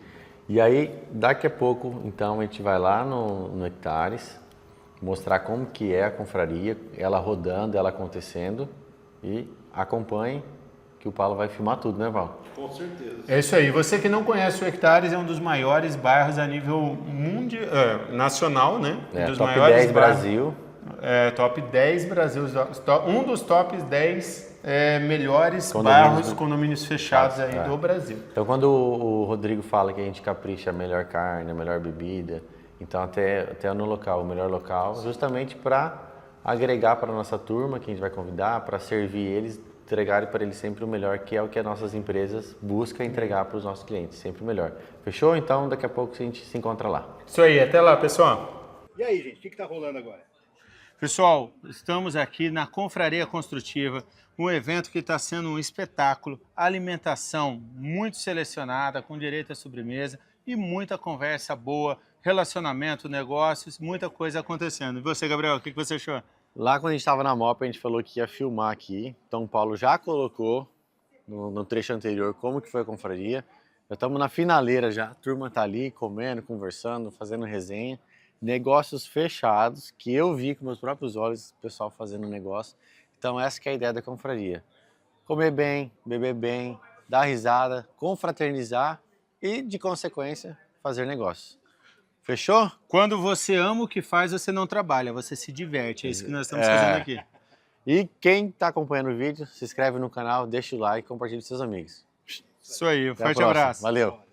E aí, daqui a pouco, então, a gente vai lá no Hectares, mostrar como que é a confraria, ela rodando, ela acontecendo, e acompanhe que o Paulo vai filmar tudo, né, Paulo?
Com certeza.
É isso aí. Você que não conhece o Hectares, é um dos maiores bairros a nível nacional, né?
Dos top maiores 10 bairros, Brasil.
Top 10 Brasil. Um dos top 10 melhores bairros, condomínios fechados aí do Brasil.
Então, quando o Rodrigo fala que a gente capricha a melhor carne, a melhor bebida, então até no local, o melhor local, justamente para agregar para a nossa turma, que a gente vai convidar, para servir eles, entregar para eles sempre o melhor, que é o que as nossas empresas buscam entregar para os nossos clientes, sempre o melhor. Fechou? Então, daqui a pouco a gente se encontra lá.
Isso aí, até lá, pessoal.
E aí, gente, o que está rolando agora?
Pessoal, estamos aqui na Confraria Construtiva, um evento que está sendo um espetáculo, alimentação muito selecionada, com direito à sobremesa e muita conversa boa, relacionamento, negócios, muita coisa acontecendo. E você, Gabriel, o que você achou?
Lá quando a gente estava na MOP, a gente falou que ia filmar aqui, então o Paulo já colocou no trecho anterior como que foi a confraria. Já estamos na finaleira já, a turma está ali comendo, conversando, fazendo resenha. Negócios fechados, que eu vi com meus próprios olhos, o pessoal fazendo negócio. Então essa que é a ideia da confraria. Comer bem, beber bem, dar risada, confraternizar e, de consequência, fazer negócio. Fechou?
Quando você ama o que faz, você não trabalha, você se diverte. É isso que nós estamos fazendo aqui.
E quem está acompanhando o vídeo, se inscreve no canal, deixa o like e compartilha com seus amigos.
Isso aí, um forte abraço.
Valeu.